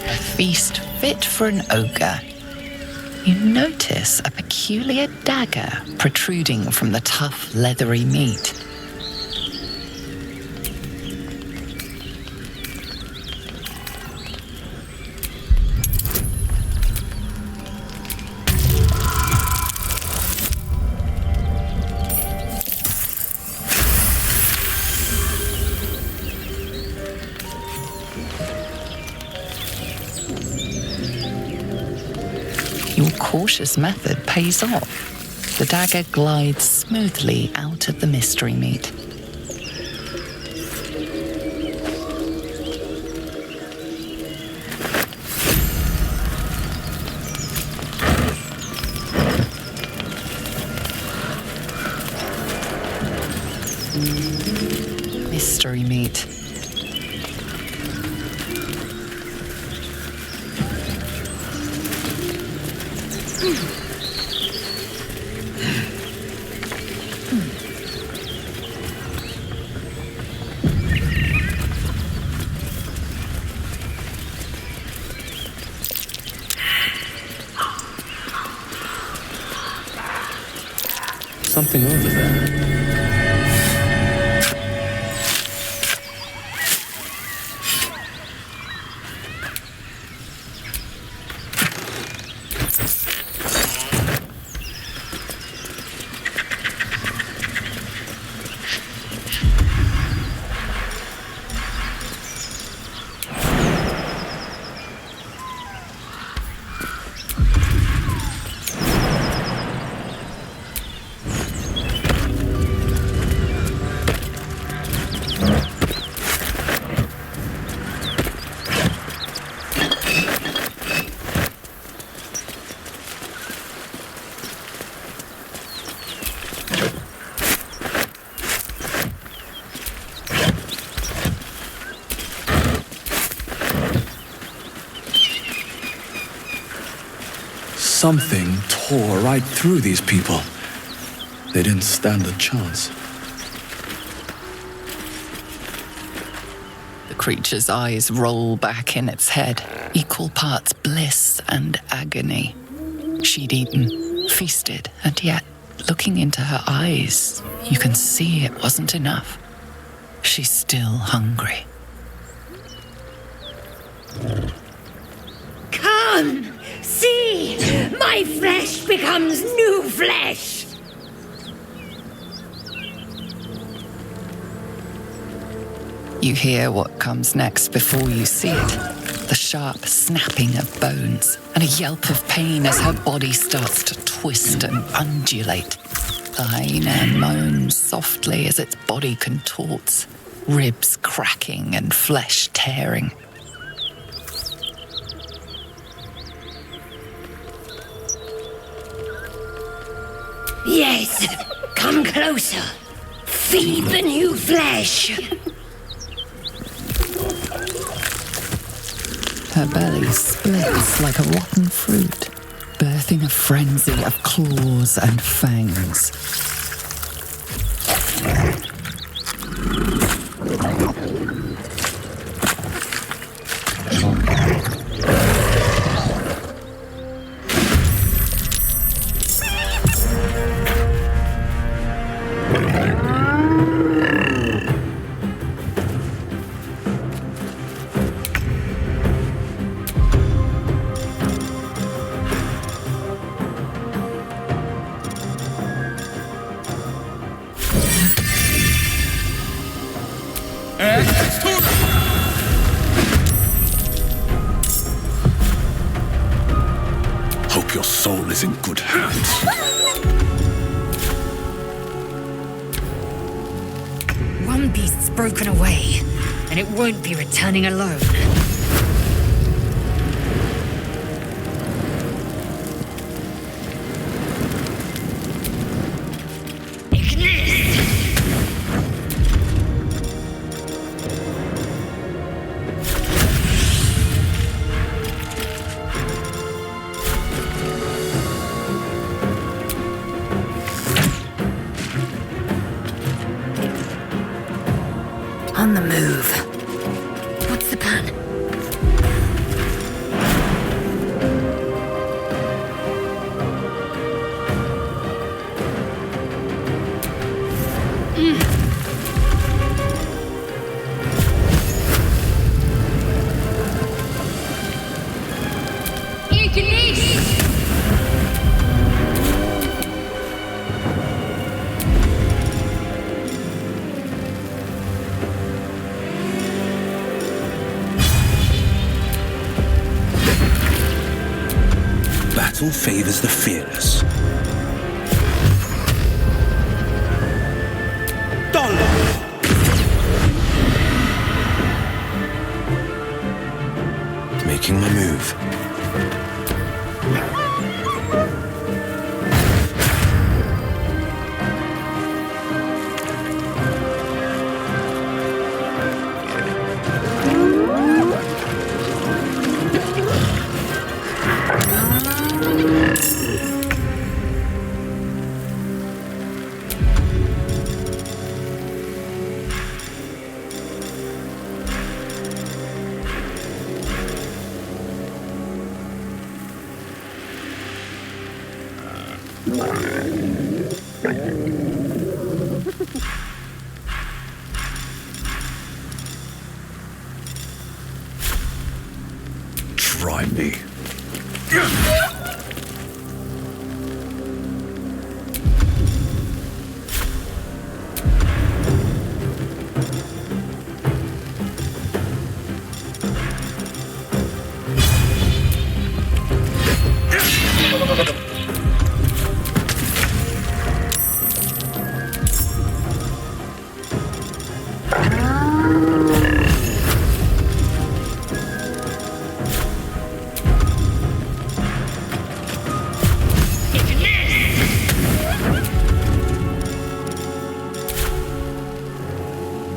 A feast fit for an ogre. You notice a peculiar dagger protruding from the tough, leathery meat. Your cautious method pays off. The dagger glides smoothly out of the mystery meat. Mystery meat. Something over there. Something tore right through these people. They didn't stand a chance. The creature's eyes roll back in its head, equal parts bliss and agony. She'd eaten, feasted, and yet, looking into her eyes, you can see it wasn't enough. She's still hungry. Come! See! My flesh becomes new flesh! You hear what comes next before you see it. The sharp snapping of bones and a yelp of pain as her body starts to twist and undulate. The hyena moans softly as its body contorts, ribs cracking and flesh tearing. Yes! Come closer! Feed the new flesh! Her belly splits like a rotten fruit, birthing a frenzy of claws and fangs. Hope your soul is in good hands. One beast's broken away, and it won't be returning alone. On the move. What's the plan? Battle favors the fearless. Making my move. Try me.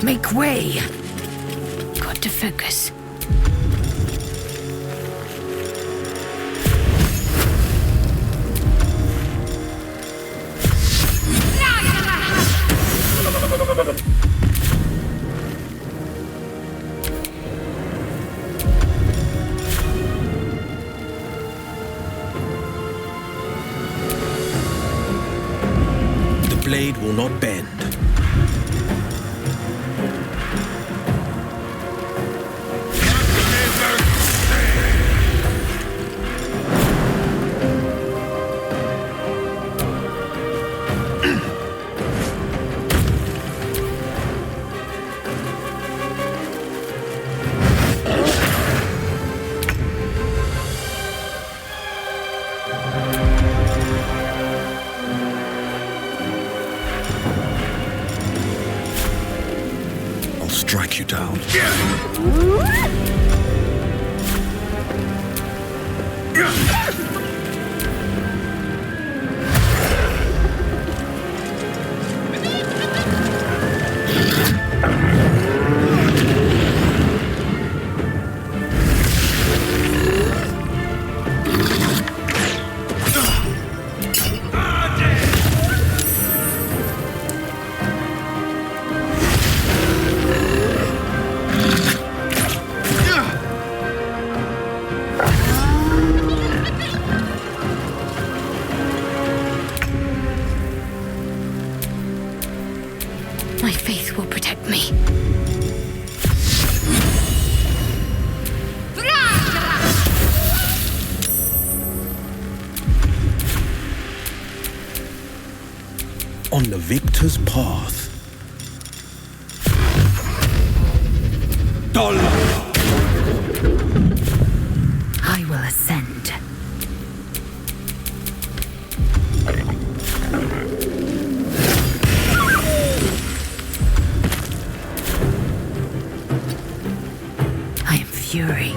Make way! Got to focus. blade will not bend. Strike you down. My faith will protect me. On the victor's path. I will ascend. I am fury.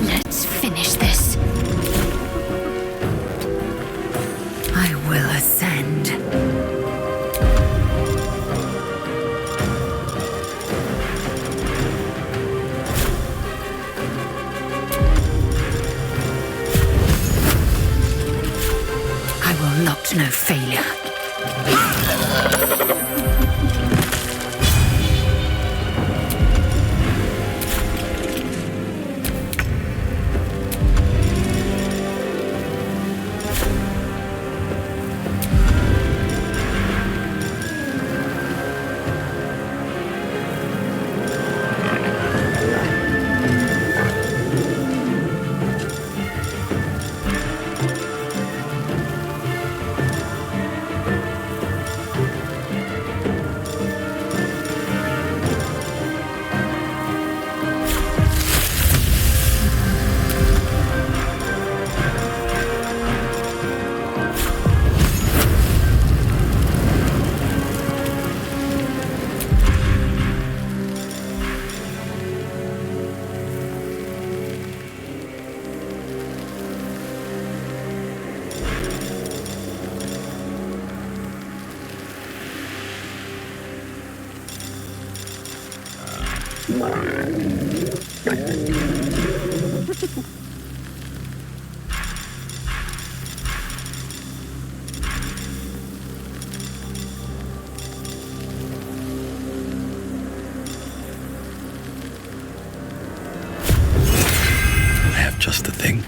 Let's finish this. I will ascend. I will not know failure. I have just the thing.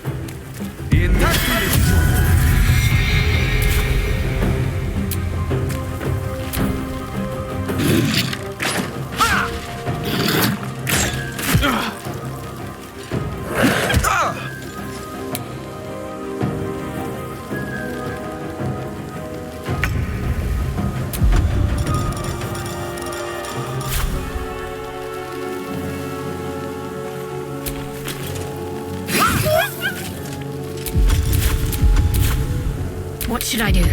What should I do? On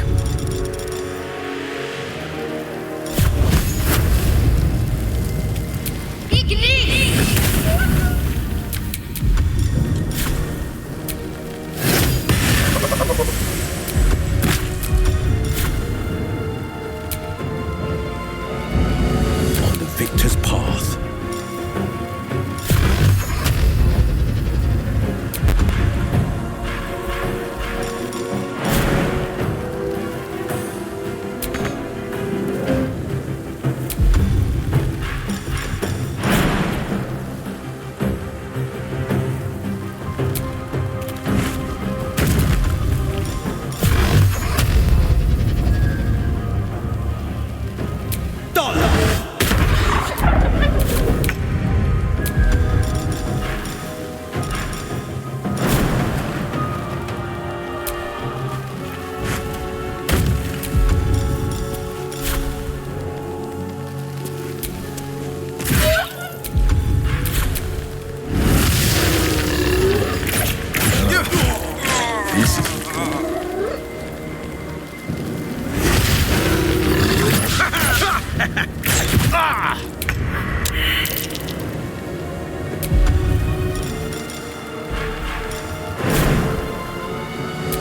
the victor's path.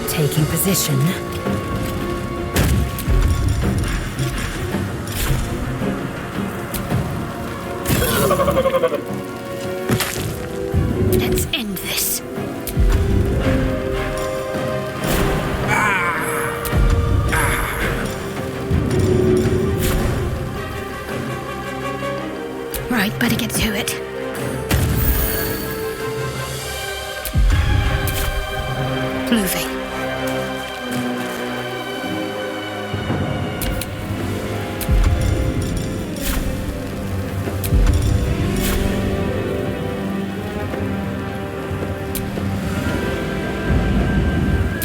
Taking position. Let's end this. Right, better get to it. Moving.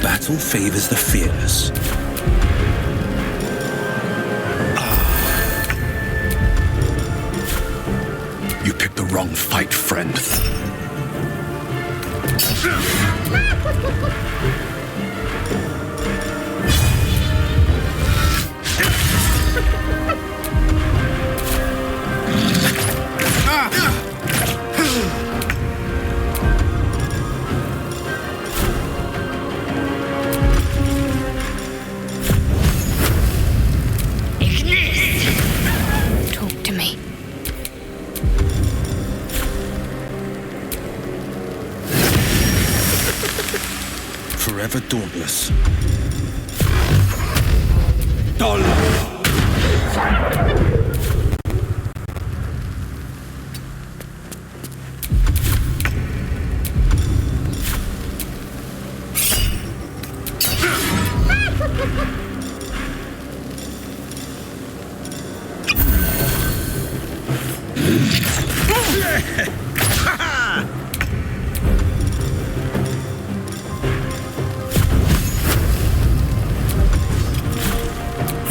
Battle favors the fearless. You picked the wrong fight, friend. Talk to me. Forever dauntless.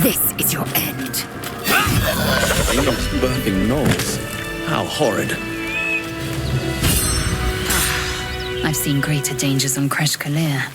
This is your end. Phoenix birthing gnolls. How horrid. I've seen greater dangers on Kresh Kalir.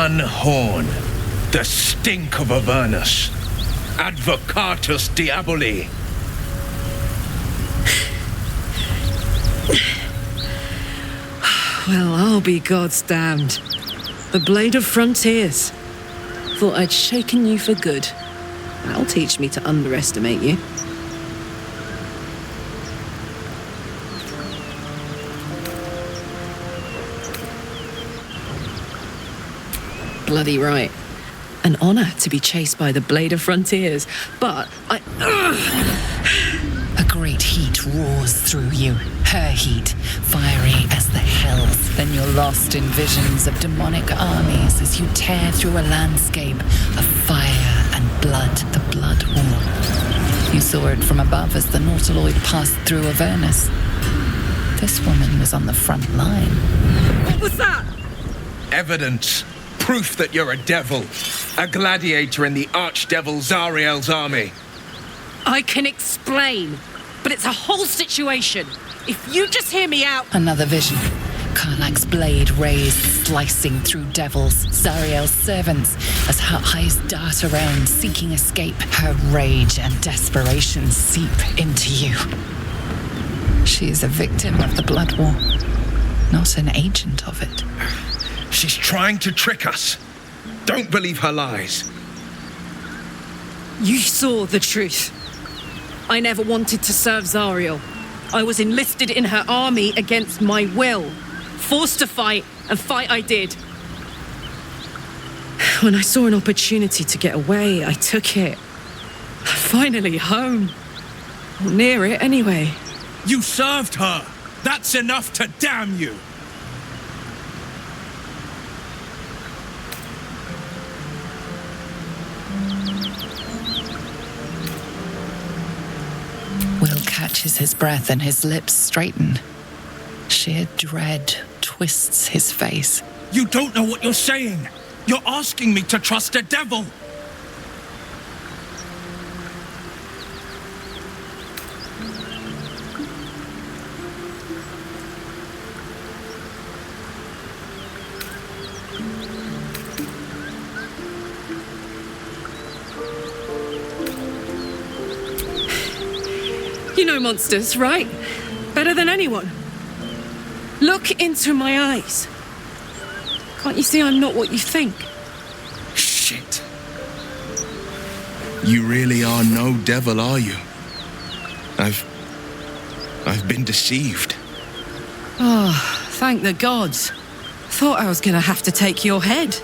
One horn, the stink of Avernus. Advocatus diaboli. Well, I'll be God's damned. The Blade of Frontiers. Thought I'd shaken you for good. That'll teach me to underestimate you. Bloody right. An honor to be chased by the Blade of Frontiers, but A great heat roars through you, her heat, fiery as the hells. Then you're lost in visions of demonic armies as you tear through a landscape of fire and blood, the Blood War. You saw it from above as the Nautiloid passed through Avernus. This woman was on the front line. What was that? Evidence. Proof that you're a devil. A gladiator in the archdevil Zariel's army. I can explain, but it's a whole situation. If you just hear me out... Another vision. Karlach's blade raised, slicing through devils, Zariel's servants, as her eyes dart around, seeking escape. Her rage and desperation seep into you. She is a victim of the Blood War, not an agent of it. She's trying to trick us. Don't believe her lies. You saw the truth. I never wanted to serve Zariel. I was enlisted in her army against my will. Forced to fight, and fight I did. When I saw an opportunity to get away, I took it. Finally home. Or near it, anyway. You served her. That's enough to damn you. Will catches his breath and his lips straighten. Sheer dread twists his face. You don't know what you're saying. You're asking me to trust a devil. You know monsters, right? Better than anyone. Look into my eyes. Can't you see I'm not what you think? Shit. You really are no devil, are you? I've been deceived. Oh, thank the gods. Thought I was gonna have to take your head.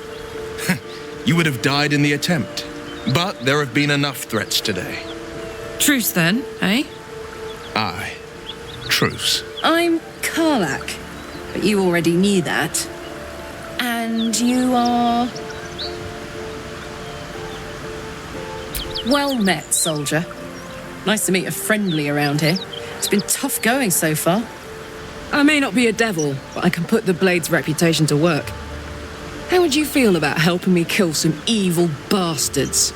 You would have died in the attempt. But there have been enough threats today. Truce then, eh? Aye. Truce. I'm Karlach, but you already knew that. And you are... Well met, soldier. Nice to meet a friendly around here. It's been tough going so far. I may not be a devil, but I can put the Blade's reputation to work. How would you feel about helping me kill some evil bastards?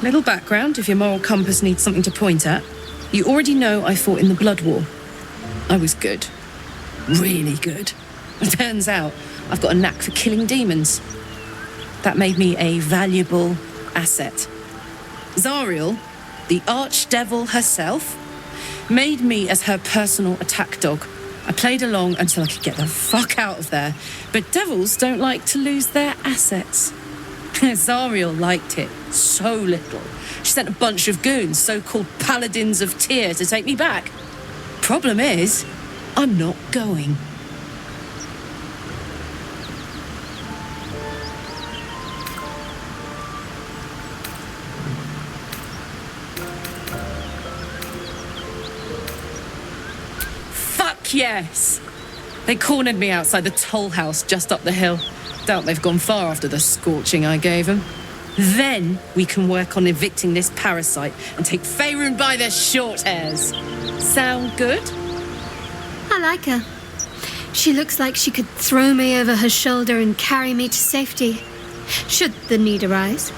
Little background, if your moral compass needs something to point at. You already know I fought in the Blood War. I was good. Really good. It turns out I've got a knack for killing demons. That made me a valuable asset. Zariel, the archdevil herself, made me as her personal attack dog. I played along until I could get the fuck out of there. But devils don't like to lose their assets. Zariel liked it so little. She sent a bunch of goons, so-called paladins of Tyr, to take me back. Problem is, I'm not going. Fuck yes! They cornered me outside the toll house just up the hill. Doubt they've gone far after the scorching I gave them. Then we can work on evicting this parasite and take Faerun by their short hairs. Sound good? I like her. She looks like she could throw me over her shoulder and carry me to safety, should the need arise.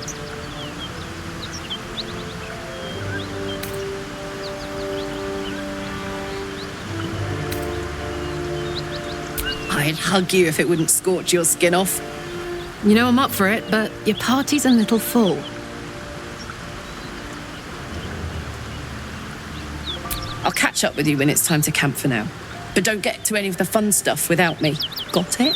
I'd hug you if it wouldn't scorch your skin off. You know I'm up for it, but your party's a little full. I'll catch up with you when it's time to camp for now. But don't get to any of the fun stuff without me. Got it?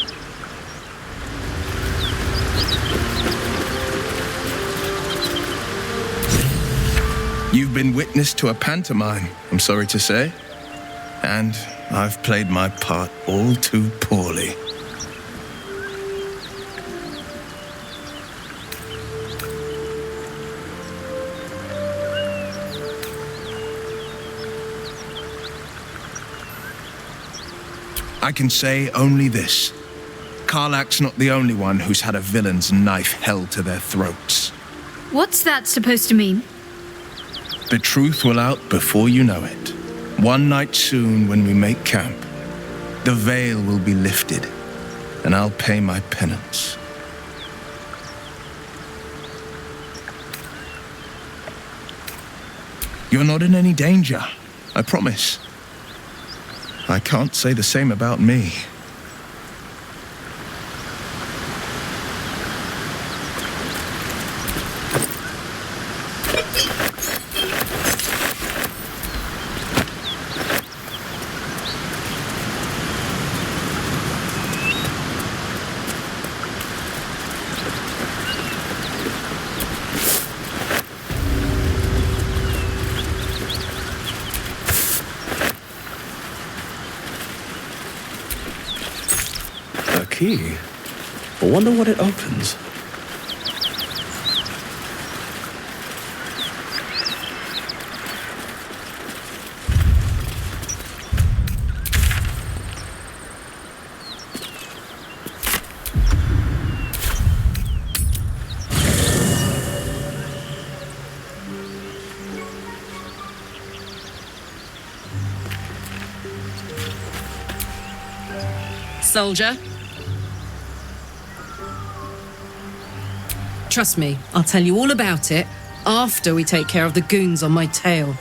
You've been witness to a pantomime, I'm sorry to say. And I've played my part all too poorly. I can say only this. Karlach's not the only one who's had a villain's knife held to their throats. What's that supposed to mean? The truth will out before you know it. One night soon when we make camp, the veil will be lifted, and I'll pay my penance. You're not in any danger, I promise. I can't say the same about me. Key. I wonder what it opens. Soldier? Trust me, I'll tell you all about it after we take care of the goons on my tail.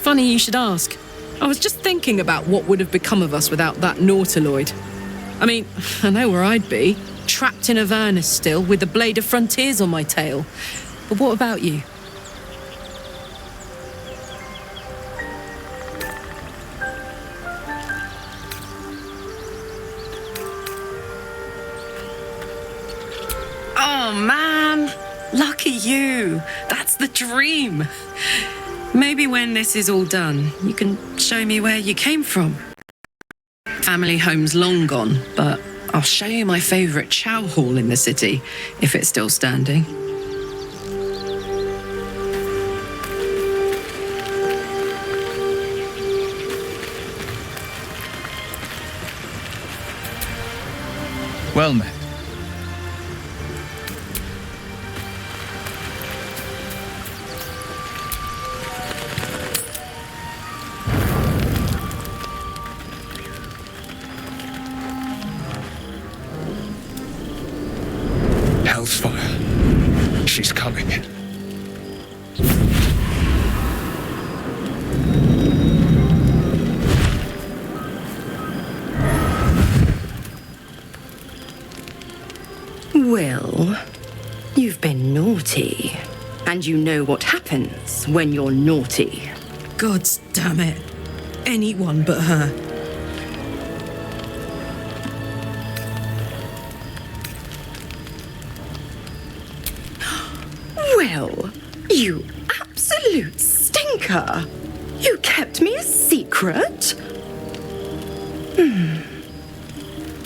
Funny you should ask. I was just thinking about what would have become of us without that Nautiloid. I mean, I know where I'd be. Trapped in Avernus still, with the Blade of Frontiers on my tail. But what about you? Oh, man. Lucky you. That's the dream. Maybe when this is all done, you can show me where you came from. Family home's long gone, but I'll show you my favourite chow hall in the city, if it's still standing. Well met. Hellsfire. She's coming. Well, you've been naughty. And you know what happens when you're naughty. God damn it. Anyone but her. Well, you absolute stinker. You kept me a secret?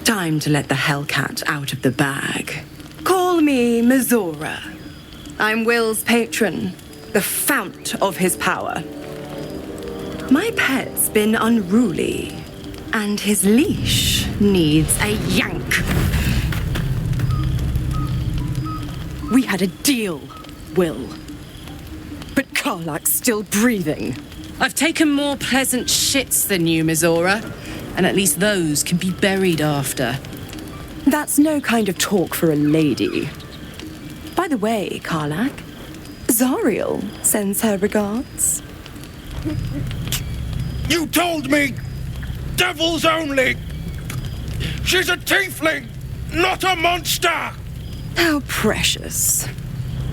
Time to let the Hellcat out of the bag. Call me Mizora. I'm Will's patron, the fount of his power. My pet's been unruly, and his leash needs a yank. We had a deal, Will. But Karlach's still breathing. I've taken more pleasant shits than you, Mizora. And at least those can be buried after. That's no kind of talk for a lady. By the way, Karlach, Zariel sends her regards. You told me! Devils only! She's a tiefling, not a monster! How precious.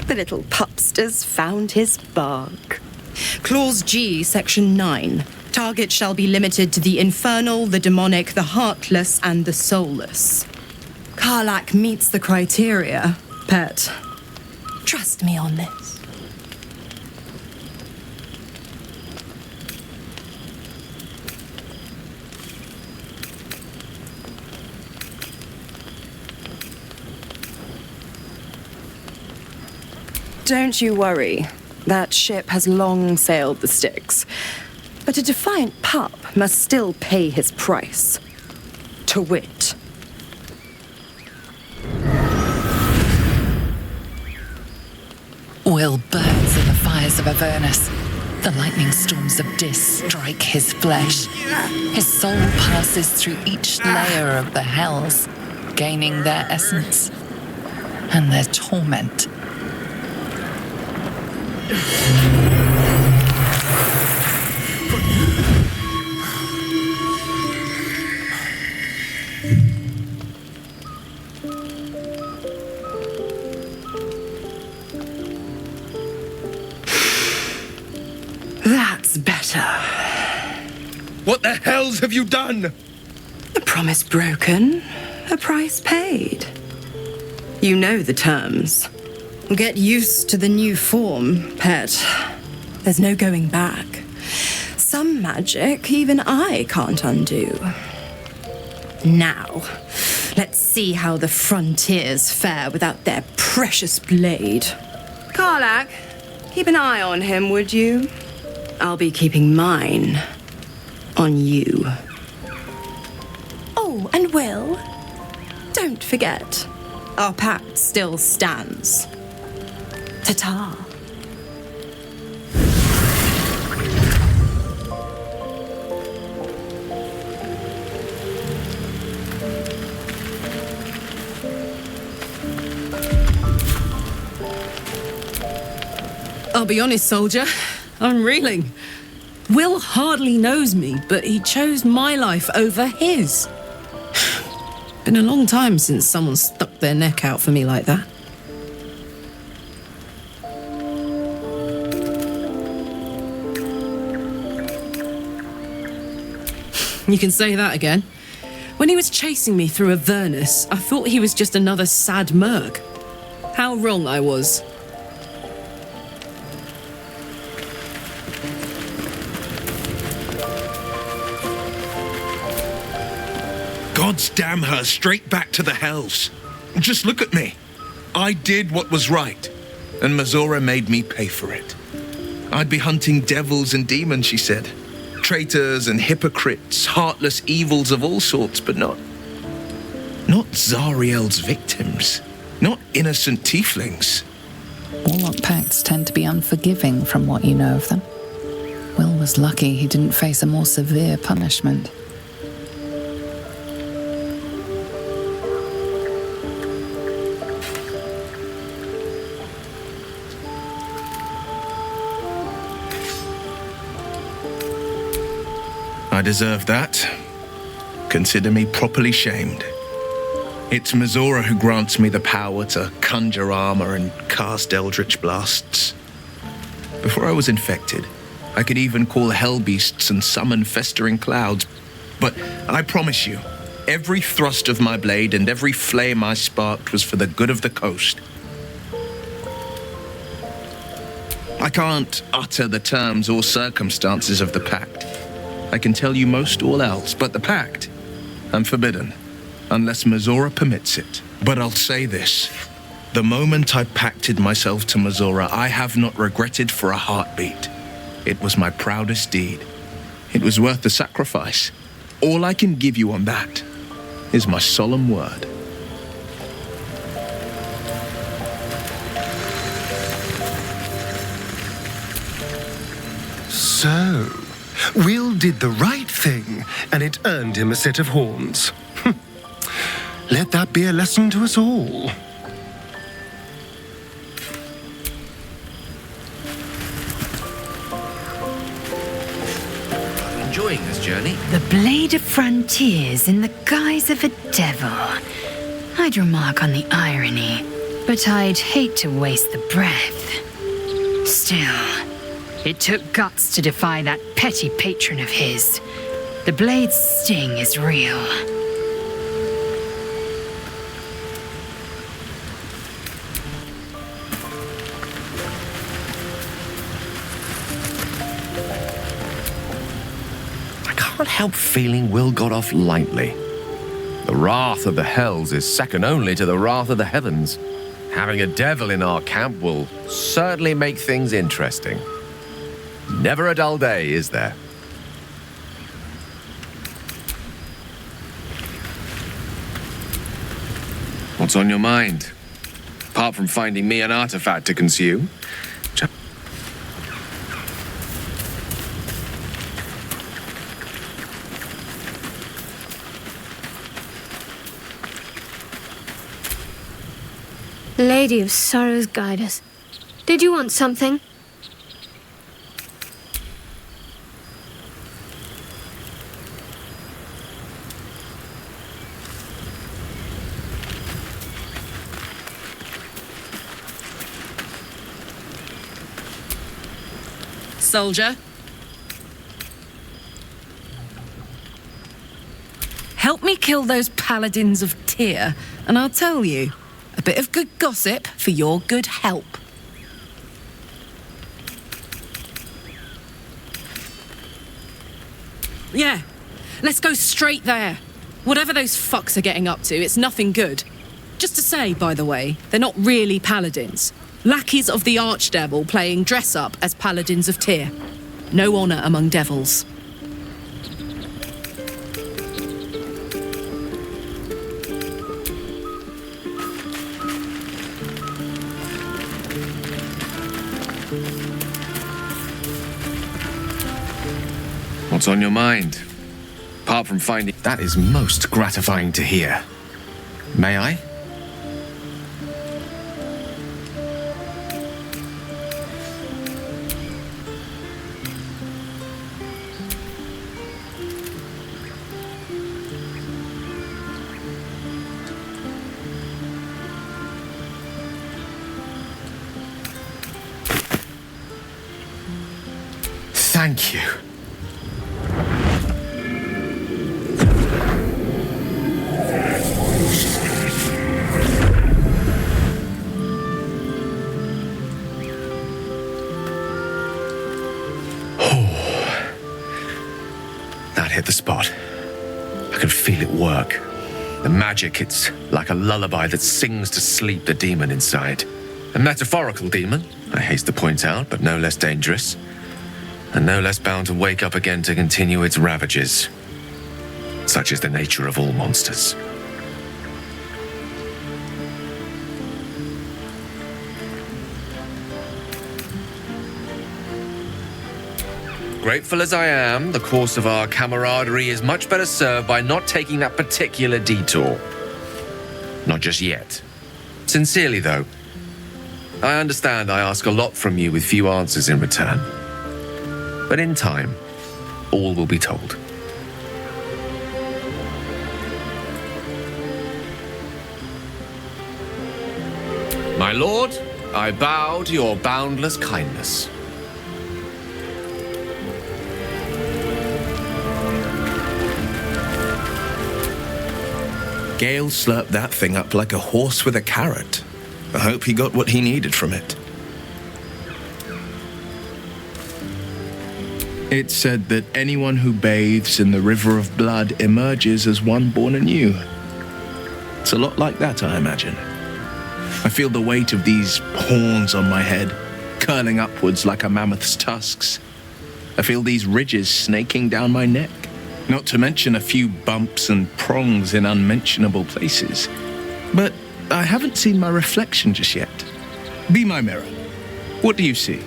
The little pupster's found his bark. Clause G, Section 9. Target shall be limited to the infernal, the demonic, the heartless, and the soulless. Karlak meets the criteria, pet. Trust me on this. Don't you worry. That ship has long sailed the Styx. But a defiant pup must still pay his price. To wit. Will burns in the fires of Avernus. The lightning storms of Dis strike his flesh. His soul passes through each layer of the hells, gaining their essence and their torment. That's better. What the hells have you done? A promise broken, a price paid. You know the terms. Get used to the new form, pet. There's no going back. Some magic even I can't undo. Now, let's see how the frontiers fare without their precious blade. Karlak, keep an eye on him, would you? I'll be keeping mine on you. Oh, and Will, don't forget, our pact still stands. Ta-ta. I'll be honest, soldier. I'm reeling. Will hardly knows me, but he chose my life over his. Been a long time since someone stuck their neck out for me like that. You can say that again. When he was chasing me through Avernus, I thought he was just another sad merc. How wrong I was. Gods damn her, straight back to the hells. Just look at me. I did what was right, and Mazora made me pay for it. I'd be hunting devils and demons, she said. Traitors and hypocrites, heartless evils of all sorts, but not Zariel's victims. Not innocent tieflings. Warlock pacts tend to be unforgiving from what you know of them. Will was lucky he didn't face a more severe punishment. I deserve that. Consider me properly shamed. It's Mazora who grants me the power to conjure armor and cast eldritch blasts. Before I was infected, I could even call hell beasts and summon festering clouds. But I promise you, every thrust of my blade and every flame I sparked was for the good of the coast. I can't utter the terms or circumstances of the pact. I can tell you most all else, but the pact, I'm forbidden, unless Mazora permits it. But I'll say this. The moment I pacted myself to Mazora, I have not regretted for a heartbeat. It was my proudest deed. It was worth the sacrifice. All I can give you on that is my solemn word. So, Will did the right thing, and it earned him a set of horns. Let that be a lesson to us all. enjoying this journey? The blade of frontiers in the guise of a devil. I'd remark on the irony, but I'd hate to waste the breath. Still, it took guts to defy that petty patron of his. The blade's sting is real. I can't help feeling Will got off lightly. The wrath of the hells is second only to the wrath of the heavens. Having a devil in our camp will certainly make things interesting. Never a dull day, is there? What's on your mind? Apart from finding me an artifact to consume? Lady of Sorrows, guide us. Did you want something? Soldier. Help me kill those paladins of Tyr, and I'll tell you, a bit of good gossip for your good help. Yeah, let's go straight there. Whatever those fucks are getting up to, it's nothing good. Just to say, by the way, they're not really paladins. Lackeys of the Archdevil playing dress-up as paladins of Tyr. No honor among devils. What's on your mind? Apart from finding... That is most gratifying to hear. May I? Thank you. That hit the spot. I could feel it work. The magic, it's like a lullaby that sings to sleep the demon inside. A metaphorical demon, I haste to point out, but no less dangerous. And no less bound to wake up again to continue its ravages. Such is the nature of all monsters. Grateful as I am, the course of our camaraderie is much better served by not taking that particular detour. Not just yet. Sincerely, though, I understand I ask a lot from you with few answers in return. But in time, all will be told. My lord, I bow to your boundless kindness. Gale slurped that thing up like a horse with a carrot. I hope he got what he needed from it. It's said that anyone who bathes in the river of blood emerges as one born anew. It's a lot like that, I imagine. I feel the weight of these horns on my head, curling upwards like a mammoth's tusks. I feel these ridges snaking down my neck, not to mention a few bumps and prongs in unmentionable places. But I haven't seen my reflection just yet. Be my mirror. What do you see?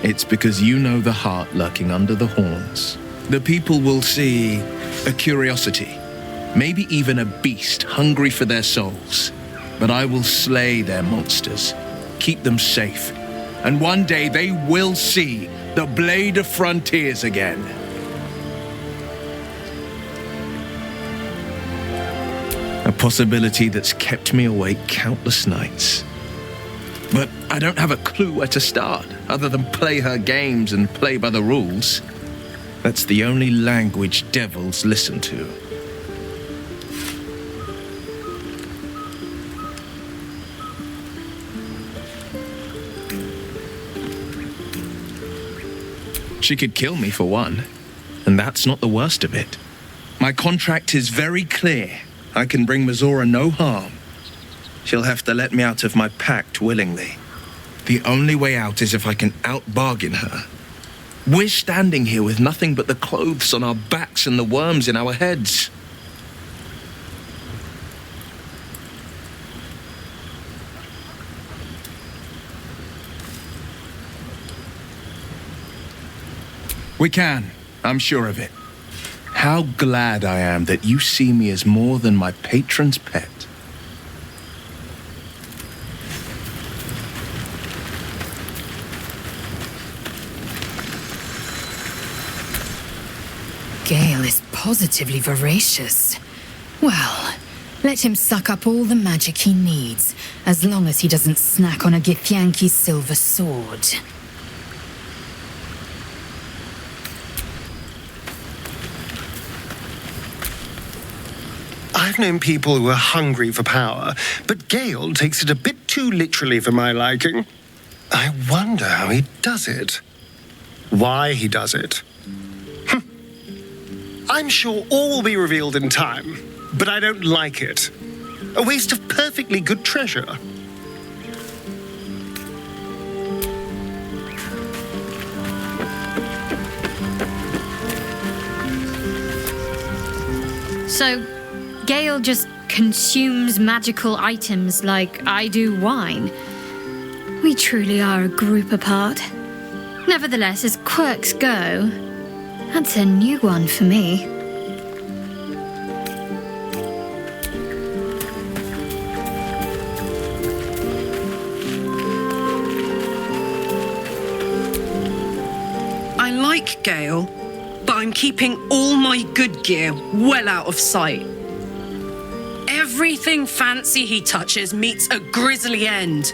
It's because you know the heart lurking under the horns. The people will see a curiosity, maybe even a beast hungry for their souls. But I will slay their monsters, keep them safe, and one day they will see the Blade of Frontiers again. A possibility that's kept me awake countless nights. But I don't have a clue where to start, other than play her games and play by the rules. That's the only language devils listen to. She could kill me for one, and that's not the worst of it. My contract is very clear. I can bring Mazora no harm. She'll have to let me out of my pact willingly. The only way out is if I can out-bargain her. We're standing here with nothing but the clothes on our backs and the worms in our heads. We can, I'm sure of it. How glad I am that you see me as more than my patron's pet. Gale is positively voracious. Well, let him suck up all the magic he needs, as long as he doesn't snack on a Githyanki silver sword. I've known people who are hungry for power, but Gale takes it a bit too literally for my liking. I wonder how he does it. Why he does it. I'm sure all will be revealed in time, but I don't like it. A waste of perfectly good treasure. So, Gale just consumes magical items like I do wine. We truly are a group apart. Nevertheless, as quirks go, that's a new one for me. I like Gale, but I'm keeping all my good gear well out of sight. Everything fancy he touches meets a grisly end.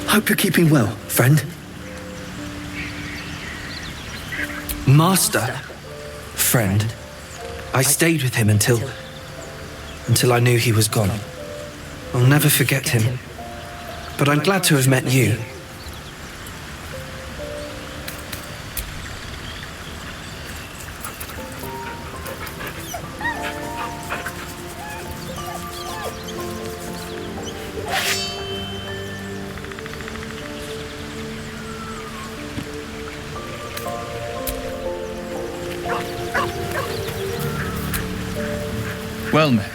Hope you're keeping well, friend. Master. Friend. I stayed with him until I knew he was gone. I'll never forget him. But I'm glad to have met you. Well met.